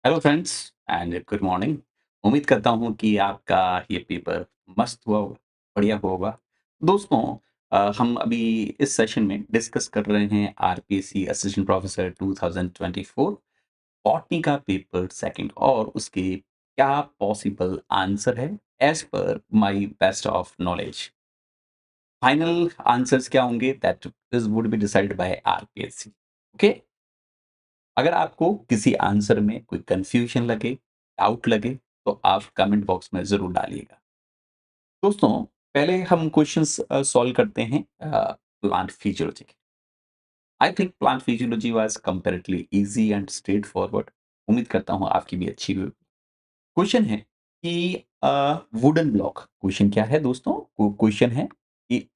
Hello friends and good morning. उम्मीद करता हूँ कि आपका ये पेपर मस्त हुआ होगा, बढ़िया हुआ होगा। दोस्तों, हम अभी इस सेशन में डिस्कस कर रहे हैं आरपीएससी असिस्टेंट प्रोफेसर 2024 बॉटनी का पेपर सेकंड और उसके क्या पॉसिबल आंसर है as per my best of knowledge. Final answers क्या होंगे that this would be decided by RPSC. Okay. अगर आपको किसी आंसर में कोई कंफ्यूजन लगे, डाउट लगे, तो आप कमेंट बॉक्स में ज़रूर डालिएगा। दोस्तों, पहले हम क्वेश्चंस सॉल्व करते हैं प्लांट फिजियोलॉजी के। I think plant physiology was comparatively easy and straight forward. उम्मीद करता हूँ आपकी भी अच्छी हुई। क्वेश्चन है कि वुडन ब्लॉक, क्वेश्चन क्या है दोस्तों? क्वेश्चन है कि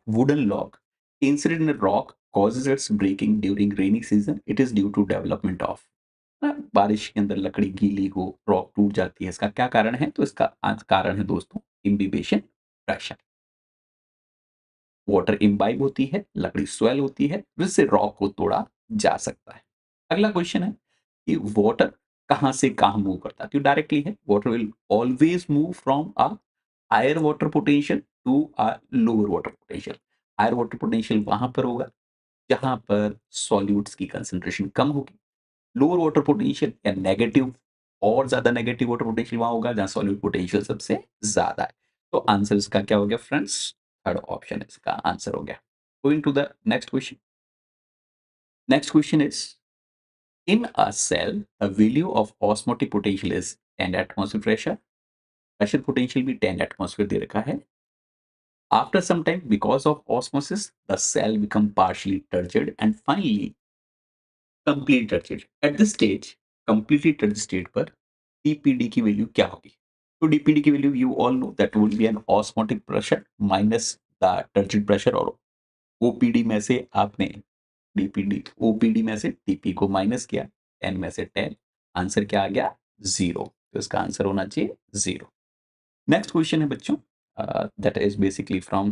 wooden log incident in rock causes its breaking during rainy season. It is due to development of बारिश के अंदर लकड़ी गीली हो, रॉक टूट जाती है। इसका क्या कारण है? तो इसका कारण है दोस्तों इम्बिबेशन प्रेशर। वाटर इम्बाइब होती है, लकड़ी स्वेल होती है, जिससे रॉक को तोड़ा जा सकता है। अगला क्वेश्चन है कि वाटर कहाँ से कहाँ मूव करता है? तो डायरेक्टली है, water will always move from a higher water potential to a lower water potential. Higher water potential वहां पर होगा जहां पर सॉल्यूट्स की कंसंट्रेशन कम होगी। लोअर वाटर पोटेंशियल या नेगेटिव, और ज्यादा नेगेटिव वाटर पोटेंशियल वहां होगा जहां सॉल्यूट पोटेंशियल सबसे ज्यादा है। तो आंसर इसका क्या हो गया फ्रेंड्स? थर्ड ऑप्शन इसका आंसर हो गया। Going to the next question. Next question is in a cell the value of osmotic potential is 10 atmosphere pressure. Pressure potential भी 10 एटमॉस्फेयर दे रखा है। After some time because of osmosis the cell become partially turgid and finally complete turgid. At this stage, completely turgid state पर DPD की value क्या होगी? तो DPD की value you all know that would be an osmotic pressure minus the turgid pressure, और OPD में से आपने डीपीडी ओपीडी में से टीपी को माइनस किया, 10 में से 10, आंसर क्या आ गया? 0। तो इसका आंसर होना चाहिए 0। नेक्स्ट क्वेश्चन है बच्चों, that is basically from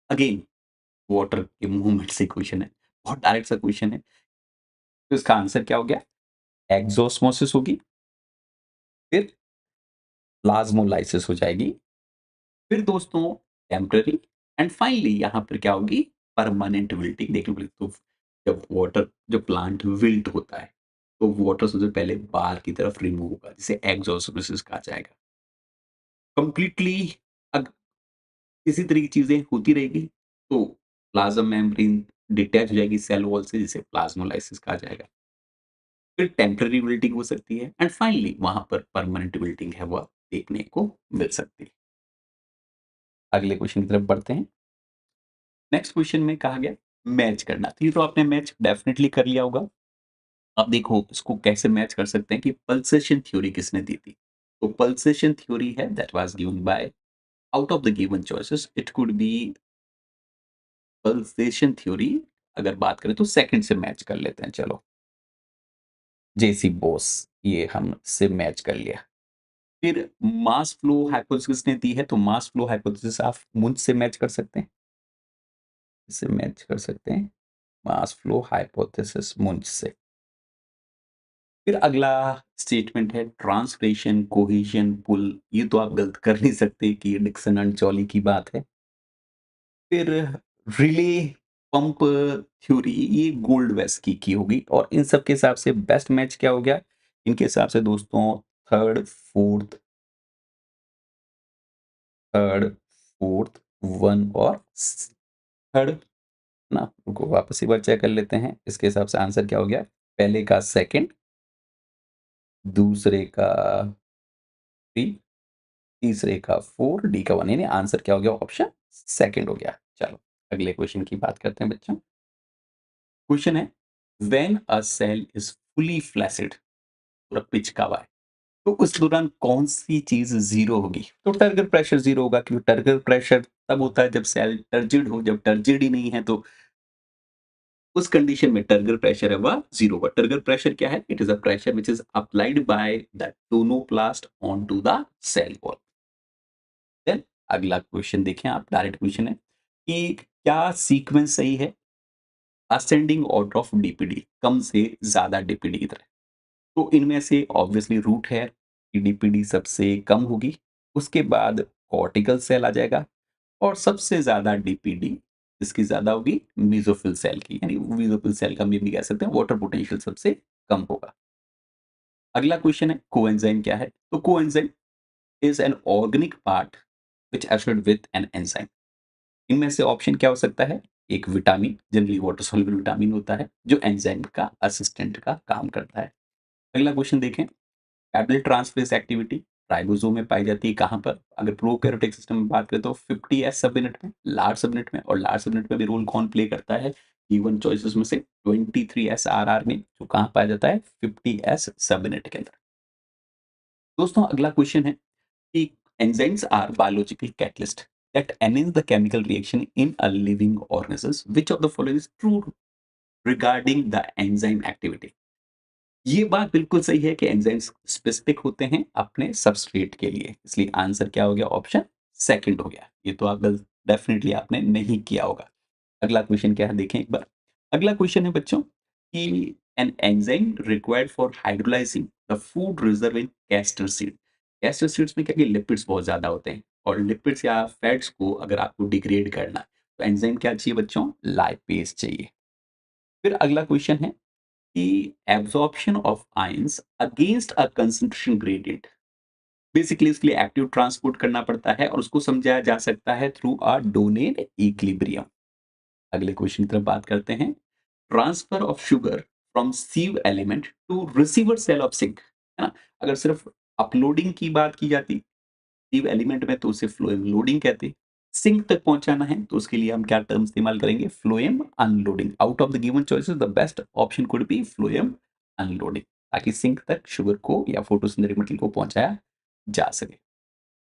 again water के मूवमेंट से क्वेश्चन है, बहुत डायरेक्ट सा क्वेश्चन है। तो इसका आंसर क्या हो गया? एक्सोस्मोसिस होगी, फिर प्लाज्मोलाइसिस हो जाएगी, फिर दोस्तों टेम्पररी, एंड फाइनली यहाँ पर क्या होगी? परमानेंट विल्टिंग देखने को मिलती। तो जब वाटर, जब प्लांट विल्ट होता है, तो वाटर सबसे पहले बाहर की तरफ रिमूव होगा, जिसे एक्सोस्मोसिस कहा जाएगा। कंप्लीटली अग इसी तरह की चीजें होती रहेगी, तो प्लाज्मा मेम्ब्रेन डिटैच हो जाएगी सेल वॉल से, जिसे प्लाज्मोलाइसिस कहा जाएगा। फिर टेम्पररी विल्टिंग हो सकती है एंड फाइनली वहां पर परमानेंट विल्टिंग है वह देखने को मिल सकती है। अगले क्वेश्चन की तरफ बढ़ते हैं। नेक्स्ट क्वेश्चन में कहा गया मैच करना। तो ये तो आपने मैच डेफिनेटली कर लिया होगा। अब देखो इसको कैसे मैच कर सकते हैं कि पल्सेशन थ्योरी किसने दी थी? तो पल्सेशन थ्योरी है that was given by, out of the given choices it could be pulsation theory. अगर बात करें तो सेकंड से मैच कर लेते हैं, चलो जेसी बोस, ये हम से मैच कर लिया। फिर मास फ्लो हाइपोथेसिस ने दी है, तो मास फ्लो हाइपोथेसिस आप मुझ से मैच कर सकते हैं, इससे मैच कर सकते हैं मास फ्लो हाइपोथेसिस मुझ से। फिर अगला स्टेटमेंट है ट्रांसलेशन कोहेजन पुल। ये तो आप गलत कर नहीं सकते कि ये डिक्सन एंड जॉली की बात है। फिर रिले पंप थ्योरी, ये गोल्ड वेस्ट की होगी, और इन सब के हिसाब से बेस्ट मैच क्या हो गया इनके हिसाब से दोस्तों? Third fourth, third fourth, one और थर्ड ना। रुको वापस एक बार चेक कर लेते हैं, इसके हिसाब से आंसर क्या हो गया? पहले का सेकंड, दूसरे का थ्री, तीसरे का फोर, डी का वन, यानी आंसर क्या हो गया? ऑप्शन सेकंड हो गया। चलो अगले क्वेश्चन की बात करते हैं बच्चों। क्वेश्चन है when a cell is fully flaccid, पूरा पिच का हुआ है, तो उस दौरान कौन सी चीज जीरो होगी? तो टर्गर प्रेशर जीरो होगा, क्योंकि टर्गर प्रेशर तब होता है जब सेल टर्जिड हो। जब टर्जिड ही नहीं है तो उस कंडीशन में टर्गर प्रेशर है वह जीरो होगा। टर्गर प्रेशर क्या है? It is a pressure which is applied by the tonoplast on to the cell wall. Then अगला क्वेश्चन देखें आप, डायरेक्ट क्वेश्चन है कि क्या सीक्वेंस सही है असेंडिंग ऑर्डर ऑफ डीपीडी, कम से ज़्यादा डीपीडी की तरह। तो इनमें से ऑब्वियसली रूट है कि डीपीडी सबसे कम होगी, उसके बाद कॉर्टिकल सेल आ जाएगा और सबसे ज़्यादा डीपीडी जिसकी ज़्यादा होगी मेसोफिल सेल की, यानी मेसोफिल सेल का हम ये भी कह सकते हैं वाटर पोटेंशियल सबसे कम होगा। अगला क्वेश्चन है कोएंजाइम क्या है? तो coenzyme is an organic part which associate with an enzyme. इनमें से ऑप्शन क्या हो सकता है? एक vitamin, generally water soluble vitamin होता है, जो एंजाइम का असिस्टेंट का काम करता है। अगला क्वेश्चन देखें, कैपिटल ट्रांसफरेज एक्टिविटी राइबोसोम में पाई जाती है कहाँ पर? अगर प्रोकैरियोटिक सिस्टम में बात करें तो 50s सब यूनिट में, लार्ज सब यूनिट में, और लार्ज सब यूनिट में भी रोल कौन प्ले करता है? गिवन चॉइसेस में से 23s आरआर में, जो कहाँ पाया जाता है? 50s सब यूनिट के अंदर। दोस्तों अगला क्वेश्चन है कि enzymes are biological catalyst that enhance the chemical reaction in a living organisms. Which of the following is true regarding the enzyme activity? ये बात बिल्कुल सही है कि एंजाइम्स स्पेसिफिक होते हैं अपने सबस्ट्रेट के लिए, इसलिए आंसर क्या हो गया? ऑप्शन सेकंड हो गया। ये तो आप डेफिनेटली आपने नहीं किया होगा। अगला क्वेश्चन क्या है देखें एक बार। अगला क्वेश्चन है बच्चों कि an enzyme required for hydrolysing the food reserve in castor seed. Castor seeds में क्या कि लिपिड्स बहुत ज़्यादा होते हैं, और लिपिड्स या फैट्स को अगर आपको डिग्रेड करना है तो एंजाइम क्या चाहिए बच्चों? लाइपेज चाहिए। फिर अगला क्वेश्चन है कि absorption of ions against a concentration gradient, basically इसके लिए एक्टिव ट्रांसपोर्ट करना पड़ता है और उसको समझाया जा सकता है थ्रू अ डोनेट इक्विलिब्रियम। अगले क्वेश्चन की तरफ बात करते हैं। Transfer of sugar from sieve element to receiver cell of sink, है ना? अगर सिर्फ अपलोडिंग की बात की जाती सीव एलिमेंट में तो उसे फ्लोएम लोडिंग कहते हैं। सिंक तक पहुंचाना है तो उसके लिए हम क्या टर्म इस्तेमाल करेंगे? Phloem unloading. Out of the given choices the best option could be phloem unloading, ताकि सिंक तक शुगर को या फोटोसिंथेटिक मटेरियल को पहुंचाया जा सके।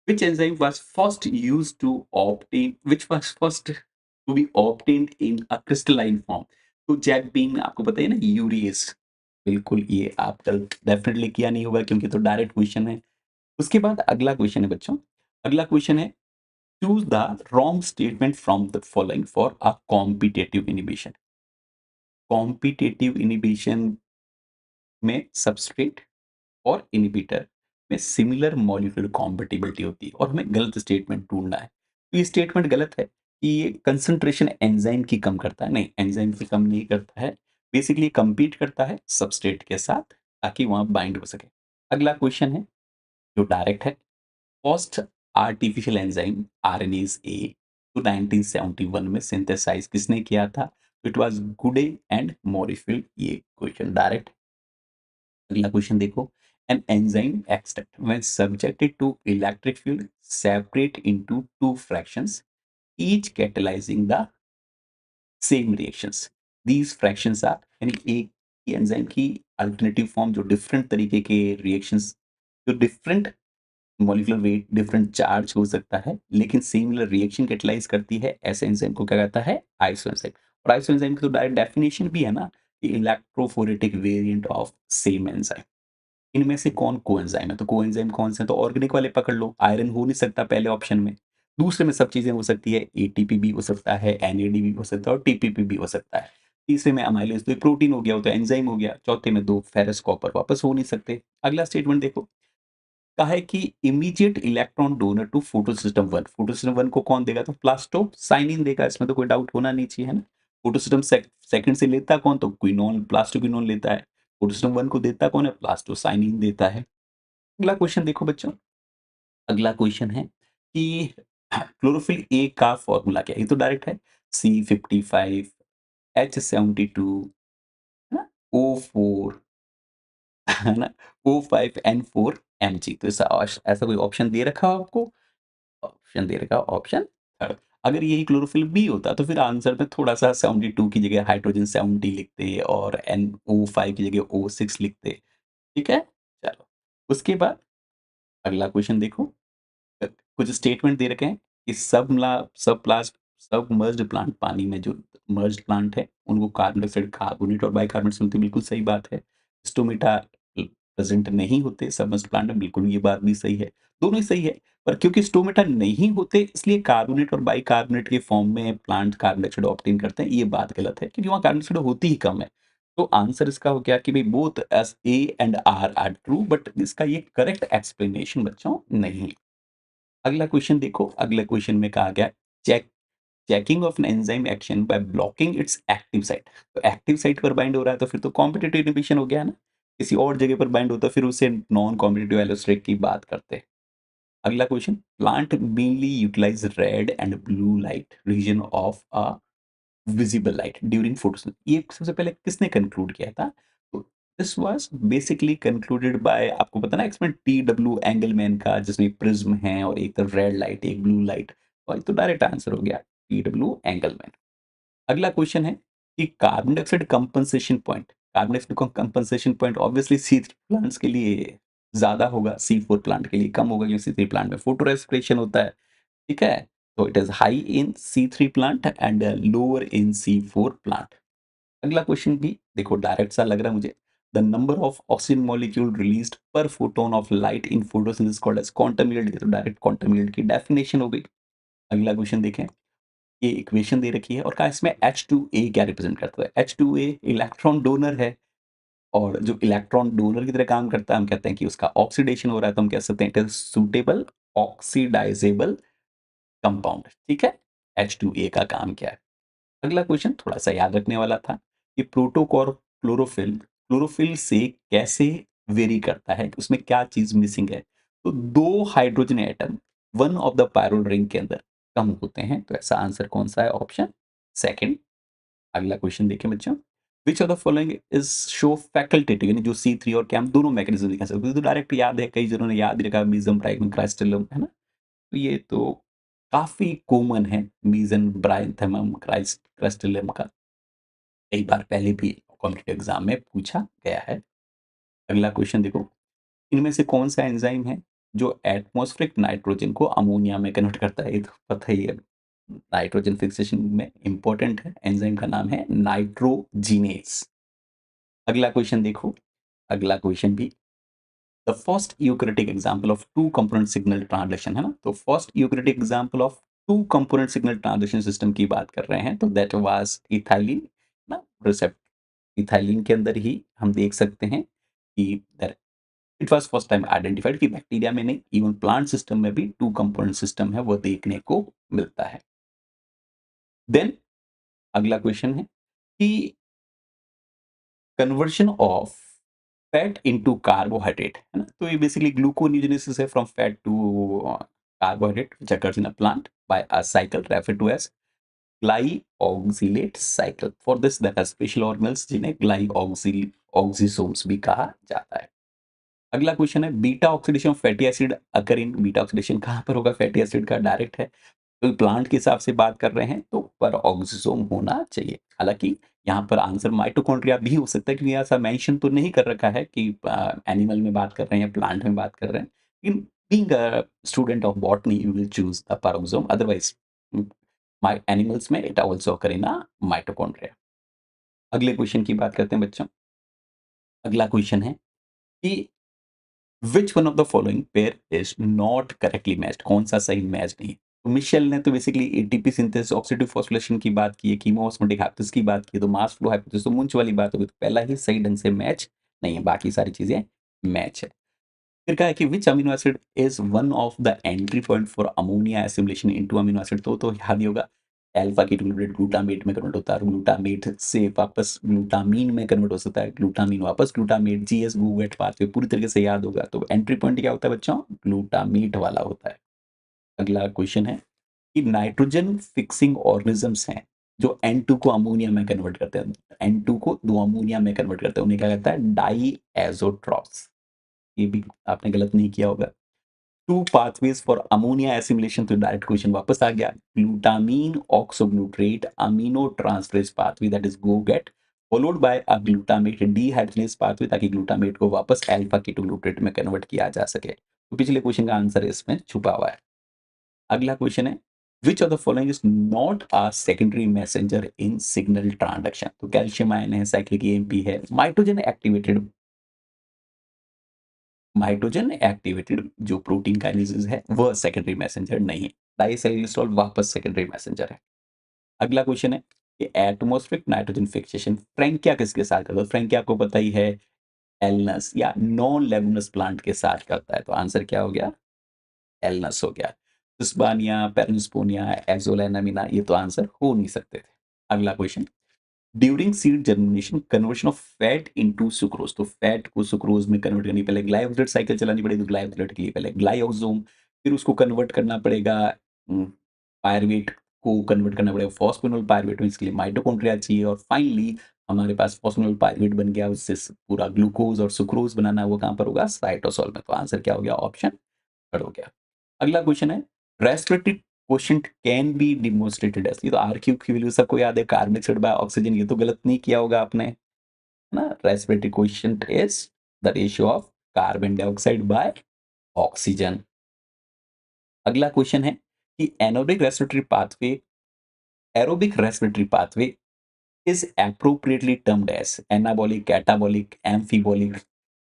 Which enzyme was first used to obtain, which was first to be obtained in a crystalline form? तो Jack been आपको पता है ना, यूरिएज। बिल्कुल, ये आप कल डेफिनेटली किया नहीं होगा क्योंकि तो डायरेक्ट क्वेश्चन है। उसके बाद अगला क्वेश्चन है बच्चों। अगला क्वेश्चन है choose the wrong statement from the following for a competitive inhibition. Competitive inhibition में सबस्ट्रेट और इनहिबिटर में सिमिलर मॉलिक्यूलर कॉम्पेटिबिलिटी होती है और हमें गलत स्टेटमेंट ढूंढना है। तो ये स्टेटमेंट गलत है कि ये कंसंट्रेशन एंजाइम की कम करता है। नहीं, एंजाइम की कम नहीं करता है। बेसिकली compete करता है सबस्ट्रेट के साथ ताकि वहां बाइंड हो सके। अगला क्वेश्चन है जो डायरेक्ट है। First artificial enzyme RNase A तो 1971 में सिंथेसाइज किसने किया था? It was Gutte and Merrifield. ये क्वेश्चन डायरेक्ट। अगला क्वेश्चन देखो। An enzyme extract when subjected to electric field separate into two fractions each catalyzing the same reactions. These fractions are, यानी एक ही एंजाइम की अल्टरनेटिव फॉर्म जो different तरीके के रिएक्शंस, जो different molecular weight different charge हो सकता है लेकिन सिमिलर रिएक्शन कैटलाइज करती है, ऐसे एंजाइम को क्या कहता है? Iso enzyme. और आइसो एंजाइम की तो डायरेक्ट डेफिनेशन भी है ना कि electrophoretic variant of same enzyme. इनमें से कौन कोएंजाइम है? तो कोएंजाइम कौन से हैं? तो ऑर्गेनिक वाले पकड़ लो। आयरन हो नहीं सकता पहले ऑप्शन में। दूसरे में सब चीजें हो सकती है, एटीपी भी हो सकता है, एनएडी भी हो सकता है और टीपीपी भी हो सकता है। तीसरे में अमाइलेज, तो प्रोटीन हो गया, वो तो एंजाइम हो गया। चौथे में दो फेरस कॉपर, वापस हो नहीं सकते। अगला स्टेटमेंट देखो। कहा है कि immediate electron donor to photosystem 1। Photosystem 1 को कौन देगा? तो प्लास्टोसाइनिन देगा। इसमें तो कोई डाउट होना नहीं चाहिए, है ना? फोटोसिस्टम सेकंड से लेता कौन? तो क्विनोन, प्लास्टोक्विनोन लेता है। फोटोसिस्टम 1 को देता कौन है? प्लास्टोसाइनिन देता है। अगला क्वेश्चन देखो बच्चों। अगला क्वेश्चन है कि क्लोरोफिल ए का फॉर्मूला क्या है? ये तो डायरेक्ट है। C55 H72, है ना? O4, है ना? O5N4 Mg। तो ऐसा कोई ऑप्शन दे रखा हो आपको? ऑप्शन दे रखा ऑप्शन थर्ड। अगर यही क्लोरोफिल बी होता तो फिर आंसर में थोड़ा-सा 72 की जगह हाइड्रोजन 70 लिखते और NO5 की जगह O6 लिखते। ठीक है? चलो। उसके बाद अगला क्वेश्चन देखो। कुछ स्टेटमेंट दे रखे हैं कि सबमर्ज्ड प्लांट, पानी में जो मर्ज्ड प्लांट है उनको कार्बन डाइऑक्साइड कार्बोनेट और बाइकार्बोनेट से मिलती है। बिल्कुल सही बात है। स्टोमेटा प्रेज़ेंट नहीं होते सबमर्ज्ड प्लांट में, बिल्कुल ये बात भी सही है। दोनों ही सही है, पर क्योंकि स्टोमेटा नहीं होते इसलिए कार्बोनेट और बाइकार्बोनेट के फॉर्म में प्लांट कार्बन डाइऑक्साइड ऑब्टेन करते हैं, ये बात गलत है क्योंकि वहाँ कार्बन डाइऑक्साइड होती ही कम है। तो आंसर इसका हो गया कि भई both S A and R true, but इसका ये करेक्ट एक्सप्लेनेशन बच्चों नहीं है। अगला क्वेश्चन देखो, अगले क्वेश्चन में कहा गया check checking of an enzyme action by blocking its active site. तो एक्टिव साइट पर बाइंड हो रहा है तो फिर तो कॉम्पिटिटिव इनहिबिशन हो गया ना। किसी और जगह पर बाइंड होता है फिर उसे नॉन कॉम्पिटिटिव एलोस्टेट की बात करते हैं। अगला question, plant mainly utilize red and blue light region of a visible light during photosynthesis. ये सबसे पहले किसने कंक्लूड किया था? तो this was basically concluded by, आपको पता ना एक्सपेरिमेंट टी डब्ल्यू एंगलमैन का, जिसमें प्रिज्म है और एक तरफ रेड लाइट एक ब्लू लाइट, और ये तो डायरेक्ट आंसर हो गया टी डब्ल्यू एंगलमैन। अगला क्वेश्चन है कि carbon dioxide compensation point, carbon dioxide compensation point obviously सी3 प्लांट्स के लिए ज्यादा होगा, सी4 प्लांट के लिए कम होगा क्योंकि सी3 प्लांट में फोटो रेस्पिरेशन होता है। ठीक है, तो इट इज हाई इन सी3 प्लांट एंड लोअर इन सी4 प्लांट। अगला क्वेश्चन भी देखो डायरेक्ट सा लग रहा है मुझे, the number of oxygen molecule released per photon of light in photosynthesis called as quantum yield. तो डायरेक्ट क्वांटम यील्ड की डेफिनेशन हो गई। अगला क्वेश्चन देखें, ये इक्वेशन दे रखी है और कहा इसमें H2A क्या रिप्रेजेंट करता है। H2A इलेक्ट्रॉन डोनर है, और जो इलेक्ट्रॉन डोनर की तरह काम करता है, हम कहते हैं कि उसका ऑक्सीडेशन हो रहा है, तो हम कह सकते हैं it is suitable oxidisable compound. ठीक है, H2A का काम क्या है। अगला क्वेश्चन थोड़ा सा याद रखने वाला था कि प्रोटोकॉर क्लोरोफिल क्लोरोफिल से कैसे वेरी करता है, उसमें क्या चीज मिसिंग है। तो दो hydrogen atom one of the pyrrole ring के अंदर कम होते हैं, तो ऐसा आंसर कौन सा है? Option second. अगला क्वेश्चन देखें बच्चों, विच of the following is show facultative, यानी जो सी3 और कैम दोनों मैकेनिज्म दिखा सकते हैं, तो डायरेक्ट याद है, कई जनों ने याद भी रखा, मीजम ब्राइगम क्राइस्टलम, है ना। तो ये तो काफी कॉमन है, मीजन ब्राइथमम क्राइस्टलम का, कई बार पहले भी कॉम्पिटिटिव एग्जाम में पूछा गया है। अगला क्वेश्चन देखो, इनमें से कौन सा एंजाइम है जो एटमॉस्फेरिक नाइट्रोजन को अमोनिया में कन्वर्ट करता है? ये तो पता ही है, नाइट्रोजन फिक्सेशन में इंपॉर्टेंट है, एंजाइम का नाम है नाइट्रोजीनेज। अगला क्वेश्चन देखो, अगला क्वेश्चन भी, the first eukaryotic example of two component signal translation, है ना। तो first eukaryotic example of two component signal translation system की बात कर रहे हैं, तो दैट वाज इथाइलिन ना, रिसेप्ट इथाइलिन के अंदर ही हम देख सकते हैं कि it was first time identified कि बैक्टीरिया में नहीं, इवन प्लांट सिस्टम में भी टू कंपोनेंट सिस्टम है वो देखने को मिलता है। देन अगला क्वेश्चन है कि conversion of fat into carbohydrate, है ना। तो ये बेसिकली ग्लूकोनियोजेनेसिस है from fat to carbohydrate which occurs in a plant by a cycle referred to as glyoxylate cycle. For this there are special organelles जिन्हें glyoxysomes भी कहा जाता है। अगला क्वेश्चन है, beta oxidation of fatty acid occur in, beta oxidation कहाँ पर होगा फैटी एसिड का? डायरेक्ट है, तो प्लांट के हिसाब से बात कर रहे हैं तो पर ऑक्सीसोम होना चाहिए। हालांकि यहाँ पर आंसर माइटोकॉन्ड्रिया भी हो सकता है क्योंकि ऐसा मेंशन तो नहीं कर रखा है कि एनिमल में बात कर रहे हैं या प्लांट में बात कर रहे हैं, लेकिन being a student of botany you will choose the peroxisome, otherwise my animals में it also occur in a mitochondria. अगले क्वेश्चन की बात करते हैं बच्चों। अगला क्वेश्चन है कि which one of the following pair is not correctly matched, कौन सा सही मैच नहीं है। तो मिशेल ने तो basically ATP synthesis oxidative phosphorylation की बात की है, कीमोऑस्मोटिक हाइपोथेसिस की बात की है, तो मास फ्लो हाइपोथेसिस तो मुंच वाली बात होगी, तो पहला ही सही ढंग से मैच नहीं है, बाकी सारी चीजें मैच है। फिर कहा है कि which amino acid is one of the entry point for ammonia assimilation into amino acid, तो याद ही होगा, अल्फा कीटोन्यूक्लियोटाइड ग्लूटामेट में कन्वर्ट होता है, ग्लूटामेट से वापस ग्लूटामीन में कन्वर्ट हो सकता है, ग्लूटामीन वापस ग्लूटामेट, जीएस गूगेट पाथवे पूरी तरीके से याद होगा। तो एंट्री पॉइंट क्या होता है बच्चों? ग्लूटामेट वाला होता है। अगला क्वेश्चन है कि नाइट्रोजन फिक्सिंग ऑर्गेनिजम्स हैं जो N2 को अमोनिया में कन्वर्ट करते हैं, N2 को दो अमोनिया में कन्वर्ट करते हैं, उन्हें क्या कहता है? Diazotrophs. ये भी आपने गलत नहीं किया होगा। Two pathways for ammonia assimilation, तो डायरेक्ट क्वेश्चन वापस आ गया, glutamine oxoglutarate amino transferase pathway that is GOGAT followed by a glutamate dehydrogenase pathway, ताकि ग्लूटामेट को वापस अल्फा कीटोग्लूट्रेट में कन्वर्ट किया जा सके। तो पिछले क्वेश्चन का आंसर इसमें छुपा हुआ है। अगला क्वेश्चन है, विच of the following is not a secondary messenger in signal transduction. तो कैल्शियम आयन है, साइक्लिक एएमपी है, नाइट्रोजन एक्टिवेटेड हाइड्रोजन एक्टिवेटेड जो प्रोटीन काइनेसिस है वह सेकेंडरी मैसेंजर नहीं है। डाइसल्फोस्फोल वापस सेकेंडरी मैसेंजर है। अगला क्वेश्चन है कि एटमॉस्फेरिक नाइट्रोजन फिक्सेशन फ्रैंकिया किसके साथ करता है? फ्रैंकिया आपको पता ही है, एलनस या नॉन लेगुमिनस प्लांट के साथ करता है। तो आंसर क्या हो गया? एलनस हो गया। सुस्बानिया, पेरिस्पोनिया, एक्सोलेनामिना ये तो आंसर हो नहीं सकते थे। अगला question, during seed germination conversion of fat into sucrose, तो फैट को सुक्रोज में कन्वर्ट करनी पहले ग्लाइकोजेनेट साइकिल चलानी पड़ेगी, तो ग्लाइकोजेनेट के लिए पहले ग्लाइकोसोम, फिर उसको कन्वर्ट करना पड़ेगा पायरुवेट को कन्वर्ट करना पड़ेगा फॉस्फोनिल पायरुवेट में, इसके लिए माइटोकॉन्ड्रिया चाहिए, और फाइनली हमारे पास फॉस्फोनिल पायरुवेट बन गया, उससे पूरा ग्लूकोज और सुक्रोज बनाना वो कहाँ पर होगा? साइटोसोल में। तो आंसर क्या हो गया? ऑप्शन थर्ड हो गया। अगला क्वेश्चन है, respiratory quotient can be demonstrated as, ये तो आर क्यूब की वैल्यू सबको याद है, कार्बन डाइऑक्साइड बाय ऑक्सीजन, ये तो गलत नहीं किया होगा आपने, है ना? Respiratory quotient is the ratio of carbon dioxide by oxygen. अगला क्वेश्चन है कि aerobic respiratory pathway is appropriately termed as anabolic, catabolic, amphibolic.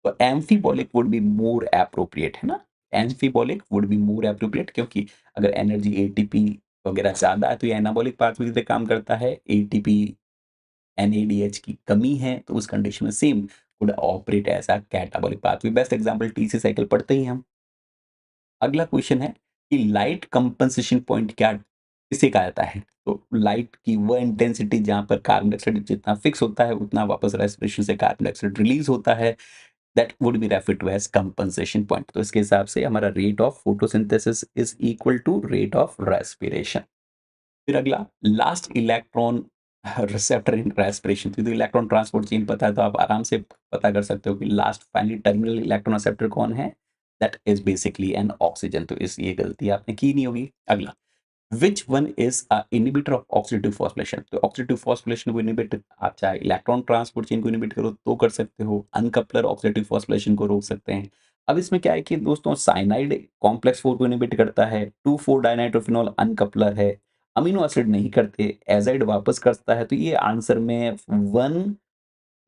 तो amphibolic would be more appropriate, है ना? amphibolic would be more appropriate क्योंकि अगर energy ATP वगैरह ज़्यादा है तो ये एनाबॉलिक पाथवे से काम करता है। एटीपी, एनएडीएच की कमी है तो उस कंडीशन में same would operate as a catabolic pathway. Best example TC cycle पढ़ते ही हम। अगला क्वेश्चन है कि लाइट कंपनसेशन पॉइंट क्या किसे कहा जाता है? तो लाइट की वह इंटेंसिटी जहाँ पर कार्बन डाइऑक्साइड जितना फिक्स होता है उतना वापस रेस्पिरेशन से कार्बन डाइऑक्साइड रिलीज होता है, that would be referred to as compensation point. तो इसके हिसाब से हमारा rate of photosynthesis is equal to rate of respiration. फिर अगला, last electron receptor in respiration, तो इलेक्ट्रॉन ट्रांसपोर्ट चेन पता है तो आप आराम से पता कर सकते हो कि last finally terminal electron receptor कौन है? That is basically N oxygen. तो इस ये गलती आपने की नहीं होगी। अगला, which one is a inhibitor of oxidative phosphorylation? तो ऑक्सीडेटिव फॉस्फोरिलेशन को इनहिबिट आप चाहे इलेक्ट्रॉन ट्रांसपोर्ट चेन को इनहिबिट करो तो कर सकते हो, अनकपलर ऑक्सीडेटिव फॉस्फोरिलेशन को रोक सकते हैं। अब इसमें क्या है कि दोस्तों साइनाइड कॉम्प्लेक्स 4 को इनहिबिट करता है, 2,4 डाइनाइट्रोफिनॉल अनकपलर है, अमीनो एसिड नहीं करते, एजाइड वापस करता है, तो ये आंसर में 1,